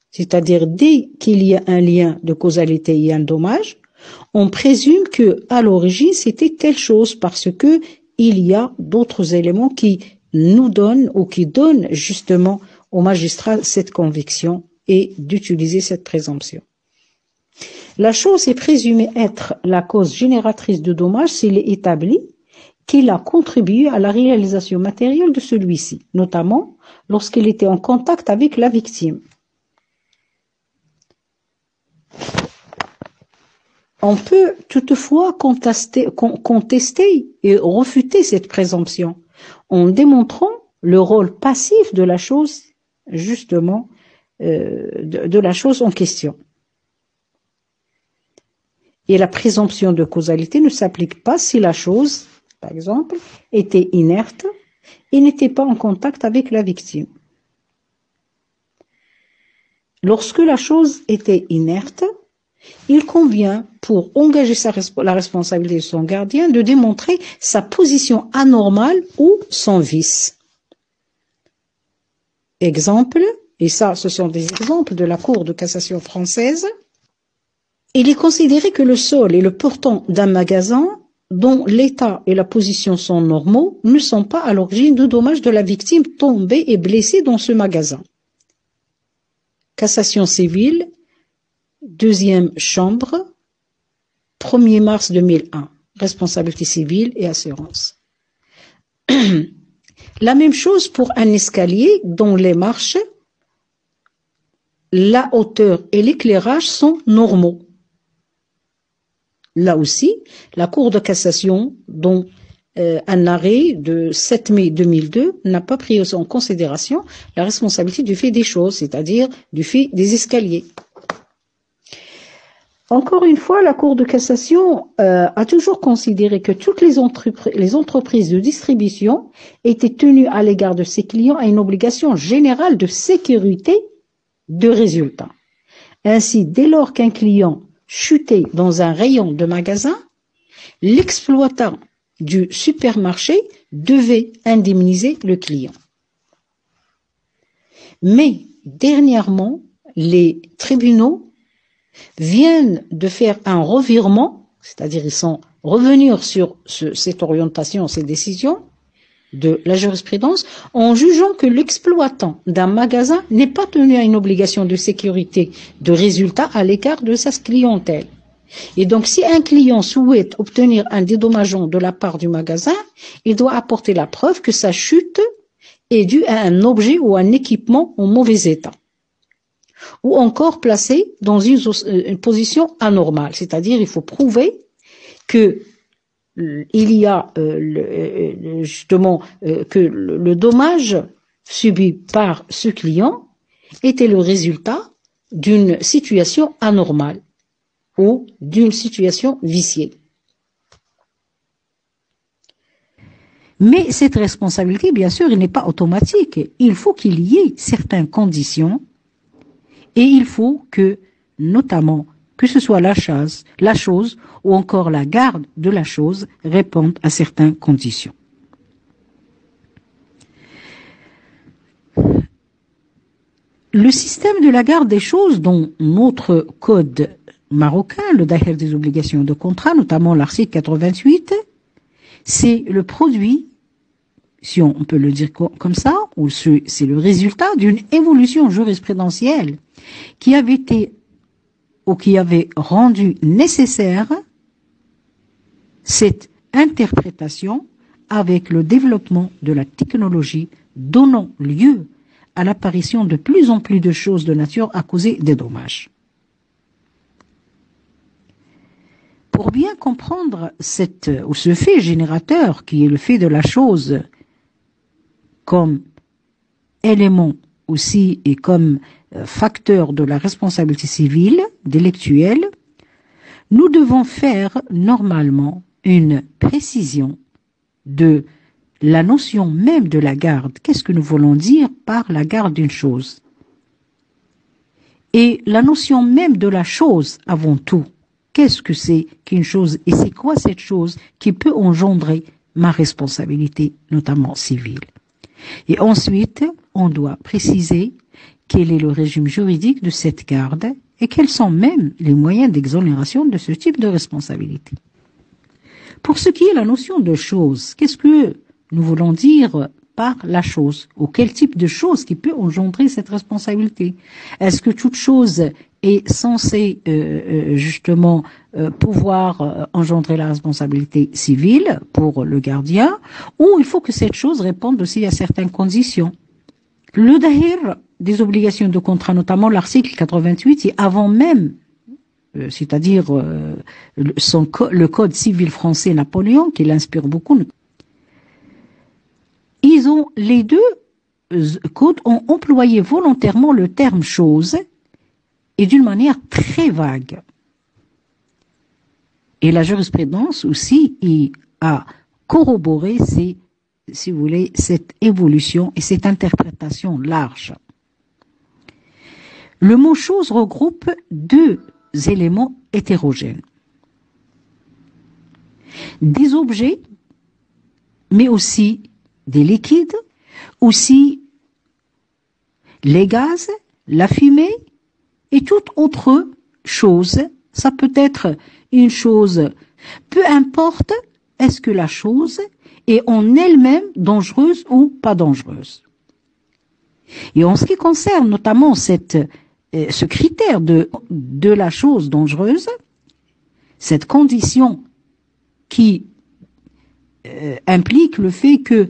C'est-à-dire, dès qu'il y a un lien de causalité et un dommage, on présume que à l'origine c'était telle chose parce que il y a d'autres éléments qui nous donnent ou qui donnent justement au magistrat cette conviction et d'utiliser cette présomption. La chose est présumée être la cause génératrice de dommages s'il est établi qu'il a contribué à la réalisation matérielle de celui-ci, notamment lorsqu'il était en contact avec la victime. On peut toutefois contester et refuter cette présomption en démontrant le rôle passif de la chose, justement, de la chose en question. Et la présomption de causalité ne s'applique pas si la chose, par exemple, était inerte et n'était pas en contact avec la victime. Lorsque la chose était inerte, il convient, pour engager la responsabilité de son gardien, de démontrer sa position anormale ou son vice. Exemple, et ça, ce sont des exemples de la Cour de cassation française, il est considéré que le sol et le portant d'un magasin dont l'état et la position sont normaux ne sont pas à l'origine du dommage de la victime tombée et blessée dans ce magasin. Cassation civile, deuxième chambre, 1er mars 2001, responsabilité civile et assurance. La même chose pour un escalier dont les marches, la hauteur et l'éclairage sont normaux. Là aussi, la Cour de cassation, dont un arrêt de 7 mai 2002 n'a pas pris en considération la responsabilité du fait des choses, c'est-à-dire du fait des escaliers. Encore une fois, la Cour de cassation a toujours considéré que toutes les entreprises de distribution étaient tenues à l'égard de ses clients à une obligation générale de sécurité de résultat. Ainsi, dès lors qu'un client chutait dans un rayon de magasin, l'exploitant du supermarché devait indemniser le client. Mais dernièrement, les tribunaux viennent de faire un revirement, c'est-à-dire ils sont revenus sur cette orientation, ces décisions de la jurisprudence, en jugeant que l'exploitant d'un magasin n'est pas tenu à une obligation de sécurité de résultat à l'égard de sa clientèle. Et donc, si un client souhaite obtenir un dédommagement de la part du magasin, il doit apporter la preuve que sa chute est due à un objet ou un équipement en mauvais état, ou encore placé dans une position anormale. C'est-à-dire, il faut prouver que il y a justement que le dommage subi par ce client était le résultat d'une situation anormale ou d'une situation viciée. Mais cette responsabilité, bien sûr, elle n'est pas automatique. Il faut qu'il y ait certaines conditions et il faut que, notamment, que ce soit la chose ou encore la garde de la chose répondent à certaines conditions. Le système de la garde des choses dont notre code marocain, le Daher des obligations de contrat, notamment l'article 88, c'est le produit, si on peut le dire comme ça, ou c'est le résultat d'une évolution jurisprudentielle qui avait été ou qui avait rendu nécessaire cette interprétation avec le développement de la technologie donnant lieu à l'apparition de plus en plus de choses de nature à causer des dommages. Pour bien comprendre ce fait générateur qui est le fait de la chose comme élément aussi et comme facteur de la responsabilité civile, délictuelle, nous devons faire normalement une précision de la notion même de la garde. Qu'est-ce que nous voulons dire par la garde d'une chose? Et la notion même de la chose avant tout. Qu'est-ce que c'est qu'une chose et c'est quoi cette chose qui peut engendrer ma responsabilité, notamment civile? Et ensuite, on doit préciser quel est le régime juridique de cette garde et quels sont même les moyens d'exonération de ce type de responsabilité. Pour ce qui est la notion de chose, qu'est-ce que nous voulons dire par la chose ou quel type de chose qui peut engendrer cette responsabilité? Est-ce que toute chose est censée justement pouvoir engendrer la responsabilité civile pour le gardien, ou il faut que cette chose réponde aussi à certaines conditions? Le Daher des obligations de contrat, notamment l'article 88, et avant même, c'est-à-dire le code civil français Napoléon, qui l'inspire beaucoup, les deux codes ont employé volontairement le terme chose et d'une manière très vague. Et la jurisprudence aussi y a corroboré si vous voulez, cette évolution et cette interprétation large. Le mot chose regroupe deux éléments hétérogènes. Des objets, mais aussi des liquides, aussi les gaz, la fumée et toute autre chose. Ça peut être une chose, peu importe, est-ce que la chose est en elle-même dangereuse ou pas dangereuse. Et en ce qui concerne notamment ce critère de la chose dangereuse, cette condition qui implique le fait que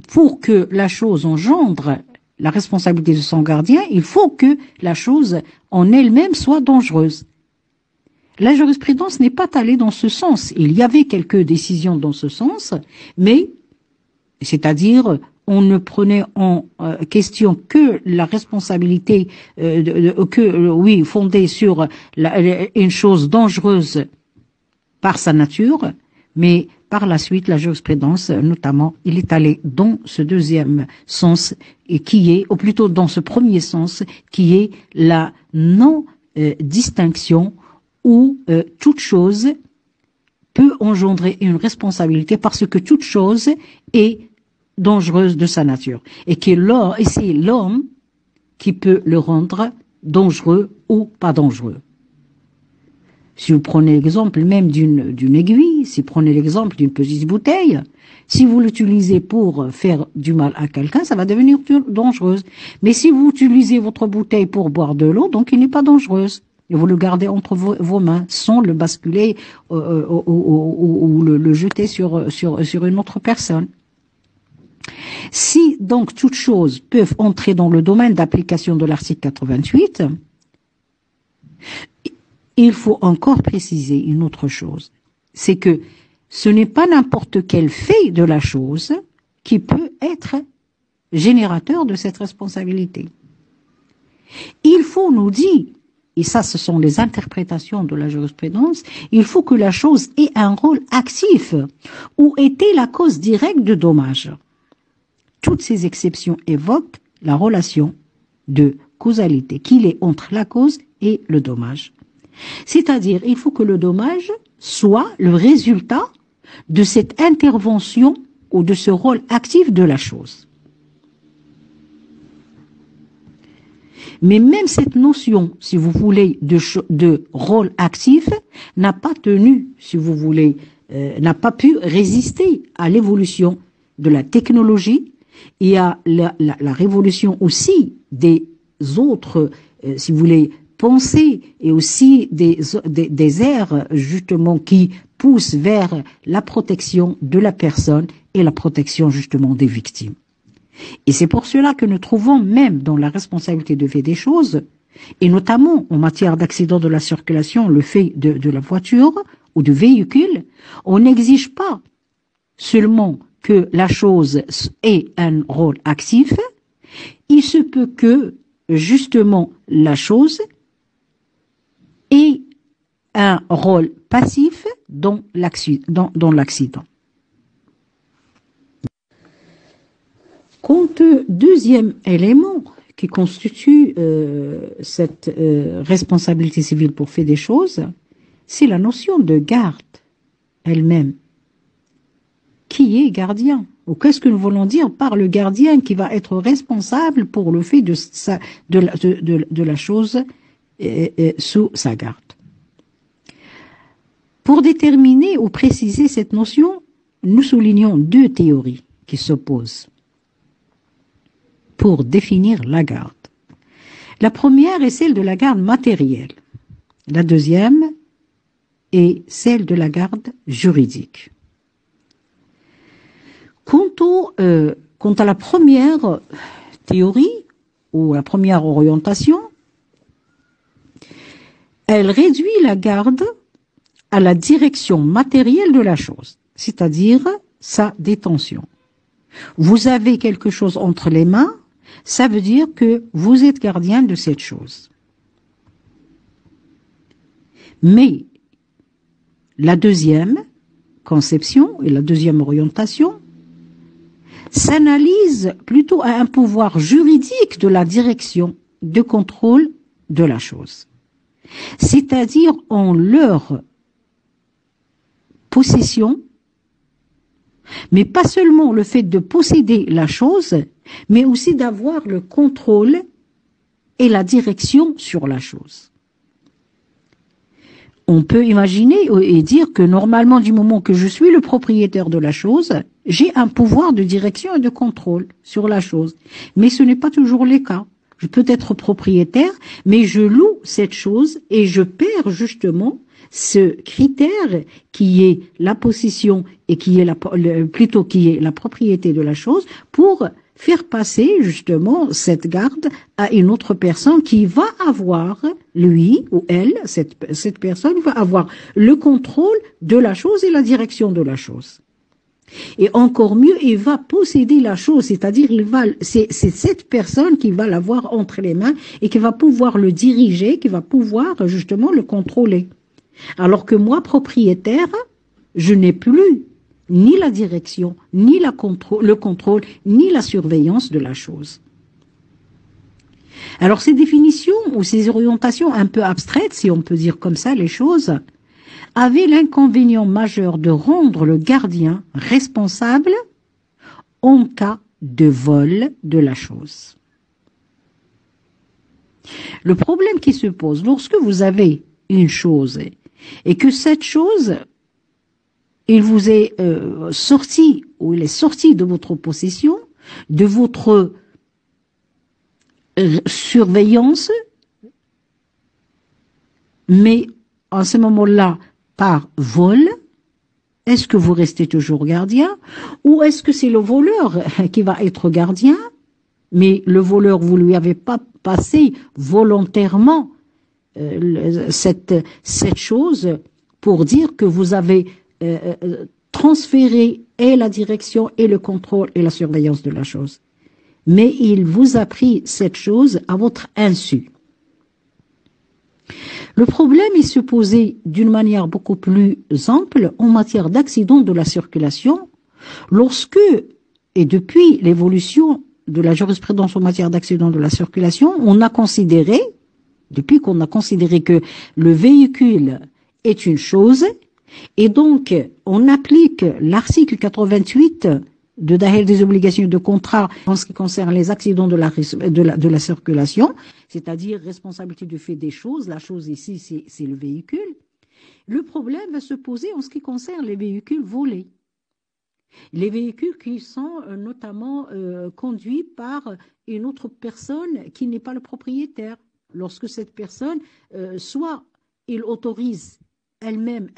pour que la chose engendre la responsabilité de son gardien, il faut que la chose en elle-même soit dangereuse. La jurisprudence n'est pas allée dans ce sens. Il y avait quelques décisions dans ce sens, mais c'est-à-dire on ne prenait en question que la responsabilité fondée sur une chose dangereuse par sa nature, mais par la suite, la jurisprudence, notamment, il est allé dans ce deuxième sens, et qui est, ou plutôt dans ce premier sens, qui est la non-distinction où toute chose peut engendrer une responsabilité parce que toute chose est dangereuse de sa nature. Et c'est l'homme qui peut le rendre dangereux ou pas dangereux. Si vous prenez l'exemple même d'une aiguille, si vous prenez l'exemple d'une petite bouteille, si vous l'utilisez pour faire du mal à quelqu'un, ça va devenir dangereuse. Mais si vous utilisez votre bouteille pour boire de l'eau, donc il n'est pas dangereuse. Et vous le gardez entre vos mains sans le basculer ou le jeter sur une autre personne. Si donc toutes choses peuvent entrer dans le domaine d'application de l'article 88, il faut encore préciser une autre chose, c'est que ce n'est pas n'importe quel fait de la chose qui peut être générateur de cette responsabilité. Il faut nous dire, et ça ce sont les interprétations de la jurisprudence, il faut que la chose ait un rôle actif ou était la cause directe de dommages. Toutes ces exceptions évoquent la relation de causalité qu'il est entre la cause et le dommage. C'est-à-dire, il faut que le dommage soit le résultat de cette intervention ou de ce rôle actif de la chose. Mais même cette notion, si vous voulez, de rôle actif n'a pas tenu, si vous voulez, n'a pas pu résister à l'évolution de la technologie et à la révolution aussi des autres, si vous voulez, pensées et aussi des aires justement qui poussent vers la protection de la personne et la protection justement des victimes. Et c'est pour cela que nous trouvons même dans la responsabilité de fait des choses, et notamment en matière d'accident de la circulation, le fait de la voiture ou du véhicule, on n'exige pas seulement que la chose ait un rôle actif, il se peut que justement la chose ait un rôle passif dans l'accident. Quant au deuxième élément qui constitue cette responsabilité civile pour fait des choses, c'est la notion de garde elle-même. Qui est gardien? Ou qu'est-ce que nous voulons dire par le gardien qui va être responsable pour le fait de la chose sous sa garde? Pour déterminer ou préciser cette notion, nous soulignons deux théories qui s'opposent pour définir la garde. La première est celle de la garde matérielle. La deuxième est celle de la garde juridique. Quant à la première théorie ou la première orientation, elle réduit la garde à la direction matérielle de la chose, c'est-à-dire sa détention. Vous avez quelque chose entre les mains, ça veut dire que vous êtes gardien de cette chose. Mais la deuxième conception et la deuxième orientation s'analyse plutôt à un pouvoir juridique de la direction de contrôle de la chose. C'est-à-dire en leur possession, mais pas seulement le fait de posséder la chose, mais aussi d'avoir le contrôle et la direction sur la chose. On peut imaginer et dire que normalement, du moment que je suis le propriétaire de la chose, j'ai un pouvoir de direction et de contrôle sur la chose. Mais ce n'est pas toujours le cas. Je peux être propriétaire, mais je loue cette chose et je perds justement ce critère qui est la possession et qui est qui est la propriété de la chose pour faire passer justement cette garde à une autre personne qui va avoir, lui ou elle, cette personne va avoir le contrôle de la chose et la direction de la chose. Et encore mieux, il va posséder la chose, c'est-à-dire c'est cette personne qui va l'avoir entre les mains et qui va pouvoir le diriger, qui va pouvoir justement le contrôler. Alors que moi, propriétaire, je n'ai plus ni la direction, ni le contrôle, ni la surveillance de la chose. Alors ces définitions ou ces orientations un peu abstraites, si on peut dire comme ça les choses, avaient l'inconvénient majeur de rendre le gardien responsable en cas de vol de la chose. Le problème qui se pose lorsque vous avez une chose et que cette chose, il vous est sorti ou il est sorti de votre possession, de votre surveillance, mais en ce moment-là, par vol, est-ce que vous restez toujours gardien ou est-ce que c'est le voleur qui va être gardien, mais le voleur, vous lui avez pas passé volontairement cette chose pour dire que vous avez transféré et la direction et le contrôle et la surveillance de la chose. Mais il vous a pris cette chose à votre insu. Le problème, il se posait d'une manière beaucoup plus ample en matière d'accidents de la circulation, lorsque, et depuis l'évolution de la jurisprudence en matière d'accidents de la circulation, on a considéré, depuis qu'on a considéré que le véhicule est une chose, et donc on applique l'article 88 de Dahel des obligations de contrat en ce qui concerne les accidents de la circulation, c'est-à-dire responsabilité du fait des choses. La chose ici, c'est le véhicule. Le problème va se poser en ce qui concerne les véhicules volés. Les véhicules qui sont notamment conduits par une autre personne qui n'est pas le propriétaire. Lorsque cette personne, soit elle autorise elle-même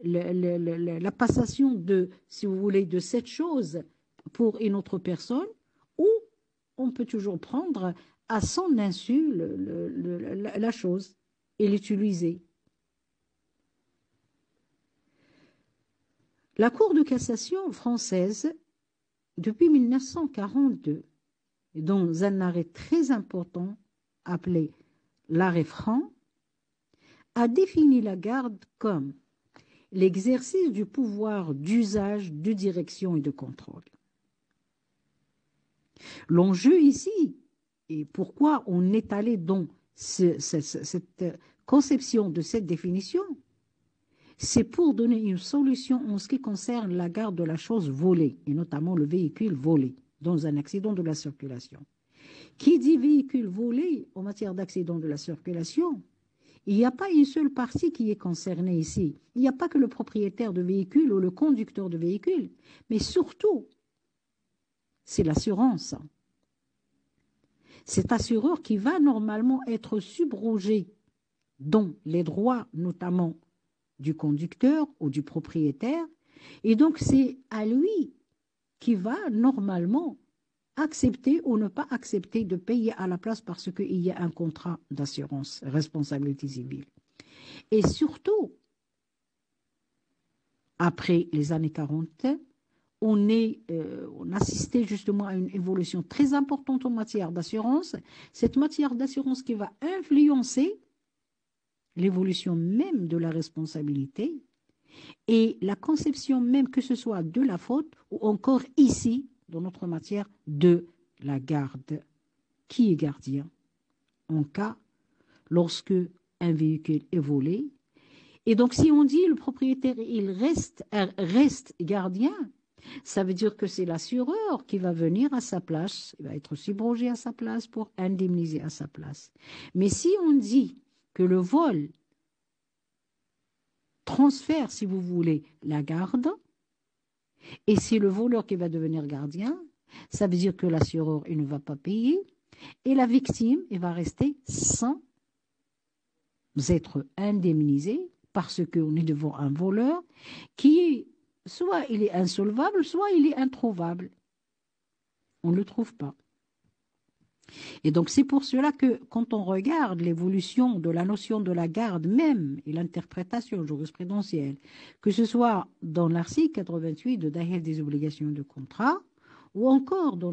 la passation de, si vous voulez, de cette chose pour une autre personne, ou on peut toujours prendre à son insu la chose et l'utiliser. La Cour de cassation française, depuis 1942, dans un arrêt très important appelé l'arrêt Franc, a défini la garde comme l'exercice du pouvoir d'usage, de direction et de contrôle. L'enjeu ici, et pourquoi on est allé dans cette conception de cette définition, c'est pour donner une solution en ce qui concerne la garde de la chose volée, et notamment le véhicule volé, dans un accident de la circulation. Qui dit véhicule volé en matière d'accident de la circulation, il n'y a pas une seule partie qui est concernée ici. Il n'y a pas que le propriétaire de véhicule ou le conducteur de véhicule, mais surtout, c'est l'assurance. Cet assureur qui va normalement être subrogé dans les droits, notamment du conducteur ou du propriétaire, et donc c'est à lui qui va normalement accepter ou ne pas accepter de payer à la place parce qu'il y a un contrat d'assurance, responsabilité civile. Et surtout, après les années 40, on assistait justement à une évolution très importante en matière d'assurance. Cette matière d'assurance qui va influencer l'évolution même de la responsabilité et la conception même, que ce soit de la faute ou encore ici, dans notre matière, de la garde. Qui est gardien? En cas, lorsque un véhicule est volé. Et donc, si on dit le propriétaire, il reste gardien, ça veut dire que c'est l'assureur qui va venir à sa place, il va être subrogé à sa place pour indemniser à sa place. Mais si on dit que le vol transfère, si vous voulez, la garde, et c'est le voleur qui va devenir gardien, ça veut dire que l'assureur, il ne va pas payer, et la victime, elle va rester sans être indemnisée parce qu'on est devant un voleur qui est, soit il est insolvable, soit il est introuvable. On ne le trouve pas. Et donc c'est pour cela que quand on regarde l'évolution de la notion de la garde même et l'interprétation jurisprudentielle, que ce soit dans l'article 88 de Dahel des obligations de contrat, ou encore dans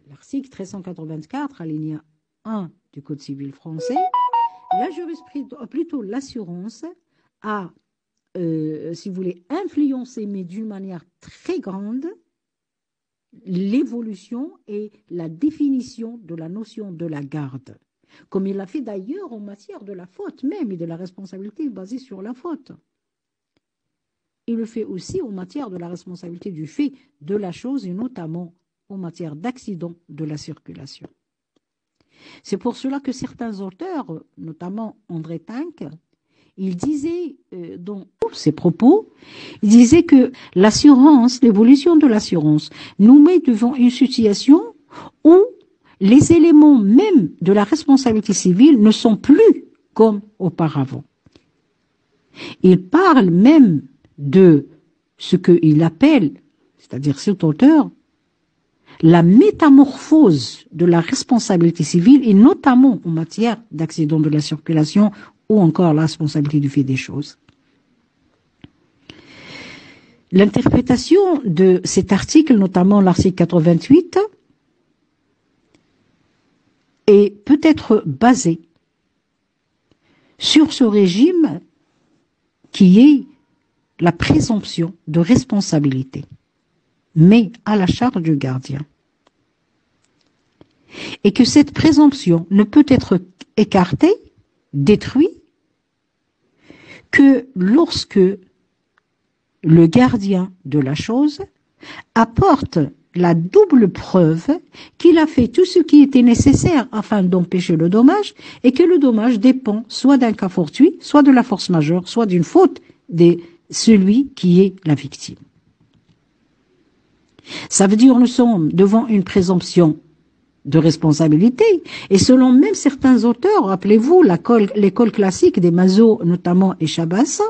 l'article 1384, alinéa 1 du Code civil français, la jurisprudence, plutôt l'assurance, a, si vous voulez, influencé, mais d'une manière très grande, l'évolution et la définition de la notion de la garde, comme il l'a fait d'ailleurs en matière de la faute même et de la responsabilité basée sur la faute. Il le fait aussi en matière de la responsabilité du fait de la chose et notamment en matière d'accident de la circulation. C'est pour cela que certains auteurs, notamment André Tinck, il disait dans ses propos, il disait que l'assurance, l'évolution de l'assurance nous met devant une situation où les éléments même de la responsabilité civile ne sont plus comme auparavant. Il parle même de ce qu'il appelle, c'est-à-dire cet auteur, la métamorphose de la responsabilité civile et notamment en matière d'accident de la circulation ou encore la responsabilité du fait des choses. L'interprétation de cet article, notamment l'article 88, est peut-être basée sur ce régime qui est la présomption de responsabilité, mais à la charge du gardien. Et que cette présomption ne peut être écartée, détruite, que lorsque le gardien de la chose apporte la double preuve qu'il a fait tout ce qui était nécessaire afin d'empêcher le dommage et que le dommage dépend soit d'un cas fortuit, soit de la force majeure, soit d'une faute de celui qui est la victime. Ça veut dire que nous sommes devant une présomption de responsabilité. Et selon même certains auteurs, rappelez-vous l'école classique des Mazo, notamment et Chabas,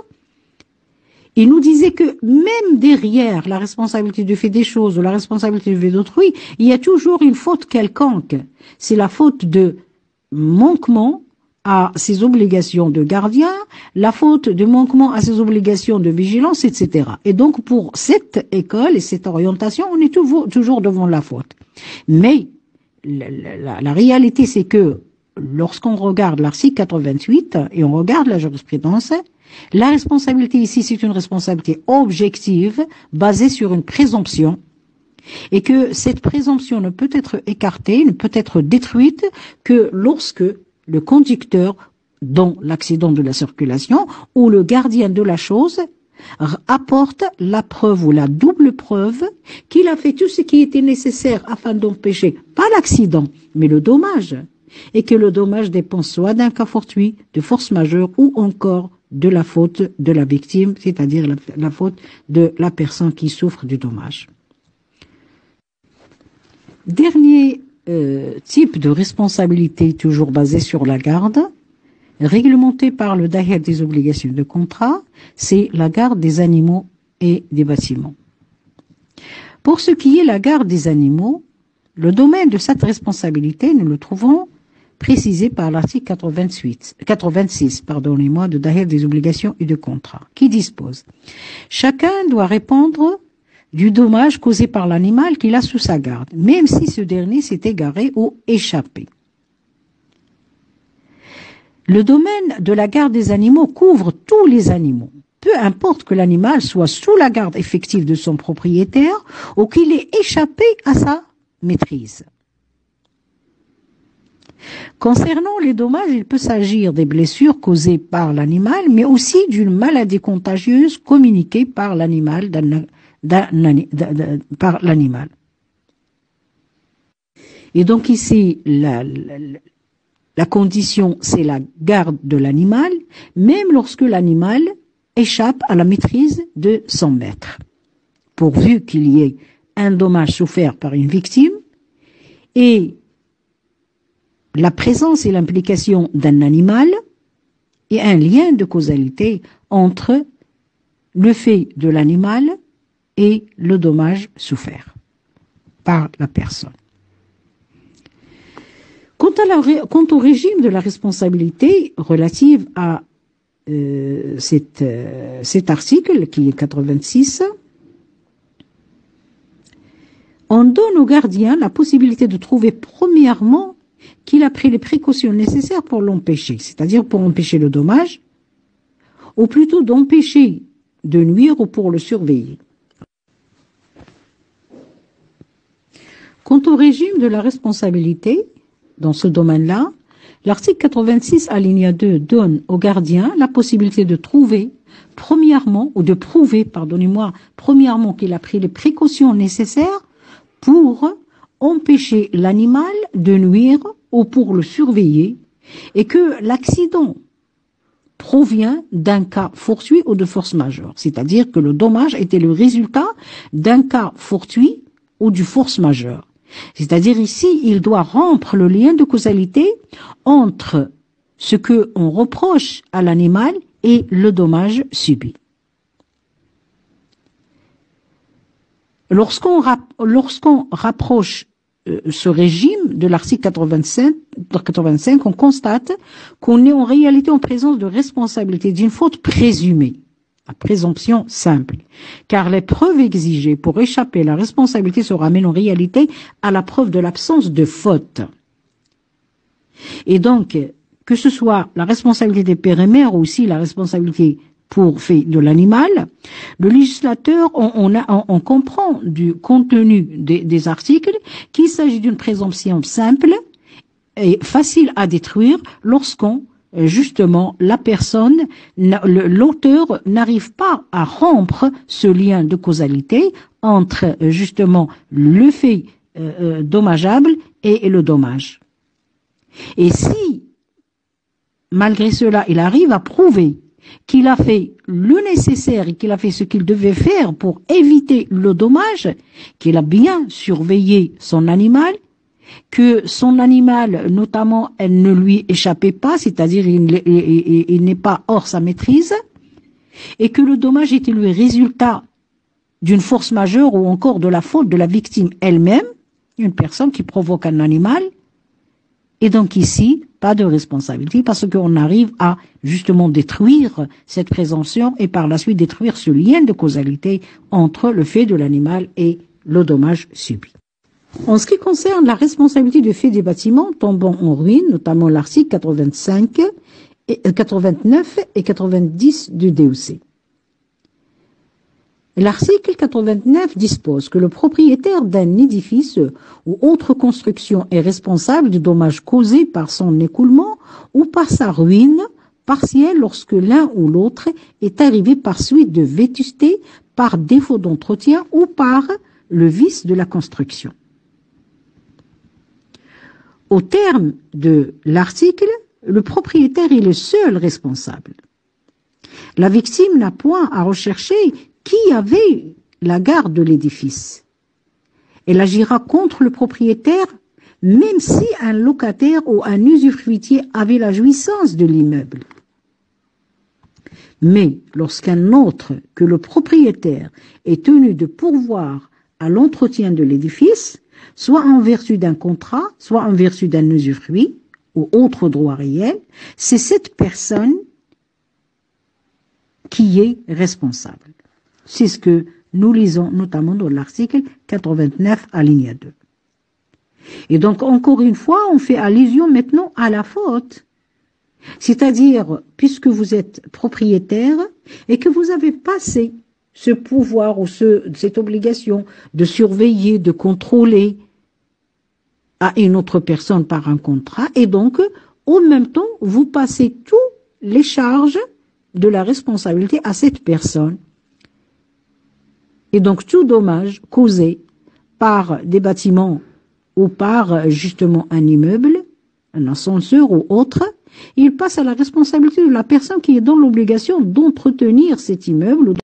il nous disait que même derrière la responsabilité du fait des choses ou la responsabilité du fait d'autrui, il y a toujours une faute quelconque. C'est la faute de manquement à ses obligations de gardien, la faute de manquement à ses obligations de vigilance, etc. Et donc pour cette école et cette orientation, on est toujours devant la faute. Mais la réalité, c'est que lorsqu'on regarde l'article 88 et on regarde la jurisprudence, la responsabilité ici, c'est une responsabilité objective basée sur une présomption et que cette présomption ne peut être écartée, ne peut être détruite que lorsque le conducteur dans l'accident de la circulation ou le gardien de la chose apporte la preuve ou la double preuve qu'il a fait tout ce qui était nécessaire afin d'empêcher, pas l'accident, mais le dommage, et que le dommage dépend soit d'un cas fortuit, de force majeure, ou encore de la faute de la victime, c'est-à-dire la faute de la personne qui souffre du dommage. Dernier type de responsabilité, toujours basé sur la garde, réglementé par le Dahel des obligations de contrat, c'est la garde des animaux et des bâtiments. Pour ce qui est la garde des animaux, le domaine de cette responsabilité, nous le trouvons précisé par l'article 86, de Dahel des obligations et de contrat, qui dispose « Chacun doit répondre du dommage causé par l'animal qu'il a sous sa garde, même si ce dernier s'est égaré ou échappé. » Le domaine de la garde des animaux couvre tous les animaux, peu importe que l'animal soit sous la garde effective de son propriétaire ou qu'il ait échappé à sa maîtrise. Concernant les dommages, il peut s'agir des blessures causées par l'animal, mais aussi d'une maladie contagieuse communiquée par l'animal. Et donc ici, la condition, c'est la garde de l'animal, même lorsque l'animal échappe à la maîtrise de son maître, pourvu qu'il y ait un dommage souffert par une victime et la présence et l'implication d'un animal et un lien de causalité entre le fait de l'animal et le dommage souffert par la personne. Quant au régime de la responsabilité relative à cet article, qui est 86, on donne au gardien la possibilité de trouver premièrement qu'il a pris les précautions nécessaires pour l'empêcher, c'est-à-dire pour empêcher le dommage, ou plutôt d'empêcher de nuire ou pour le surveiller. Quant au régime de la responsabilité, dans ce domaine-là, l'article 86 alinéa 2 donne au gardien la possibilité de trouver premièrement, ou de prouver, pardonnez-moi, premièrement qu'il a pris les précautions nécessaires pour empêcher l'animal de nuire ou pour le surveiller, et que l'accident provient d'un cas fortuit ou de force majeure, c'est-à-dire que le dommage était le résultat d'un cas fortuit ou du force majeure. C'est-à-dire ici, il doit rompre le lien de causalité entre ce que on reproche à l'animal et le dommage subi. Lorsqu'on rapproche ce régime de l'article 85, on constate qu'on est en réalité en présence de responsabilité d'une faute présumée, la présomption simple, car les preuves exigées pour échapper à la responsabilité se ramènent en réalité à la preuve de l'absence de faute. Et donc, que ce soit la responsabilité des pères et mères ou aussi la responsabilité pour fait de l'animal, le législateur, on comprend du contenu des articles qu'il s'agit d'une présomption simple et facile à détruire lorsqu'on, justement, la personne, l'auteur n'arrive pas à rompre ce lien de causalité entre, justement, le fait dommageable et le dommage. Et si, malgré cela, il arrive à prouver qu'il a fait le nécessaire et qu'il a fait ce qu'il devait faire pour éviter le dommage, qu'il a bien surveillé son animal, que son animal, notamment, elle ne lui échappait pas, c'est-à-dire il n'est pas hors sa maîtrise, et que le dommage était le résultat d'une force majeure ou encore de la faute de la victime elle-même, une personne qui provoque un animal. Et donc ici, pas de responsabilité parce qu'on arrive à justement détruire cette présomption et par la suite détruire ce lien de causalité entre le fait de l'animal et le dommage subi. En ce qui concerne la responsabilité du fait des bâtiments tombant en ruine, notamment l'article 85, 89 et 90 du DOC. L'article 89 dispose que le propriétaire d'un édifice ou autre construction est responsable du dommage causé par son écoulement ou par sa ruine partielle lorsque l'un ou l'autre est arrivé par suite de vétusté, par défaut d'entretien ou par le vice de la construction. Au terme de l'article, le propriétaire est le seul responsable. La victime n'a point à rechercher qui avait la garde de l'édifice. Elle agira contre le propriétaire même si un locataire ou un usufruitier avait la jouissance de l'immeuble. Mais lorsqu'un autre que le propriétaire est tenu de pourvoir à l'entretien de l'édifice, soit en vertu d'un contrat, soit en vertu d'un usufruit ou autre droit réel, c'est cette personne qui est responsable. C'est ce que nous lisons notamment dans l'article 89 alinéa 2. Et donc, encore une fois, on fait allusion maintenant à la faute. C'est-à-dire, puisque vous êtes propriétaire et que vous avez passé ce pouvoir ou cette obligation de surveiller, de contrôler à une autre personne par un contrat, et donc, en même temps, vous passez toutes les charges de la responsabilité à cette personne. Et donc, tout dommage causé par des bâtiments ou par justement un immeuble, un ascenseur ou autre, il passe à la responsabilité de la personne qui est dans l'obligation d'entretenir cet immeuble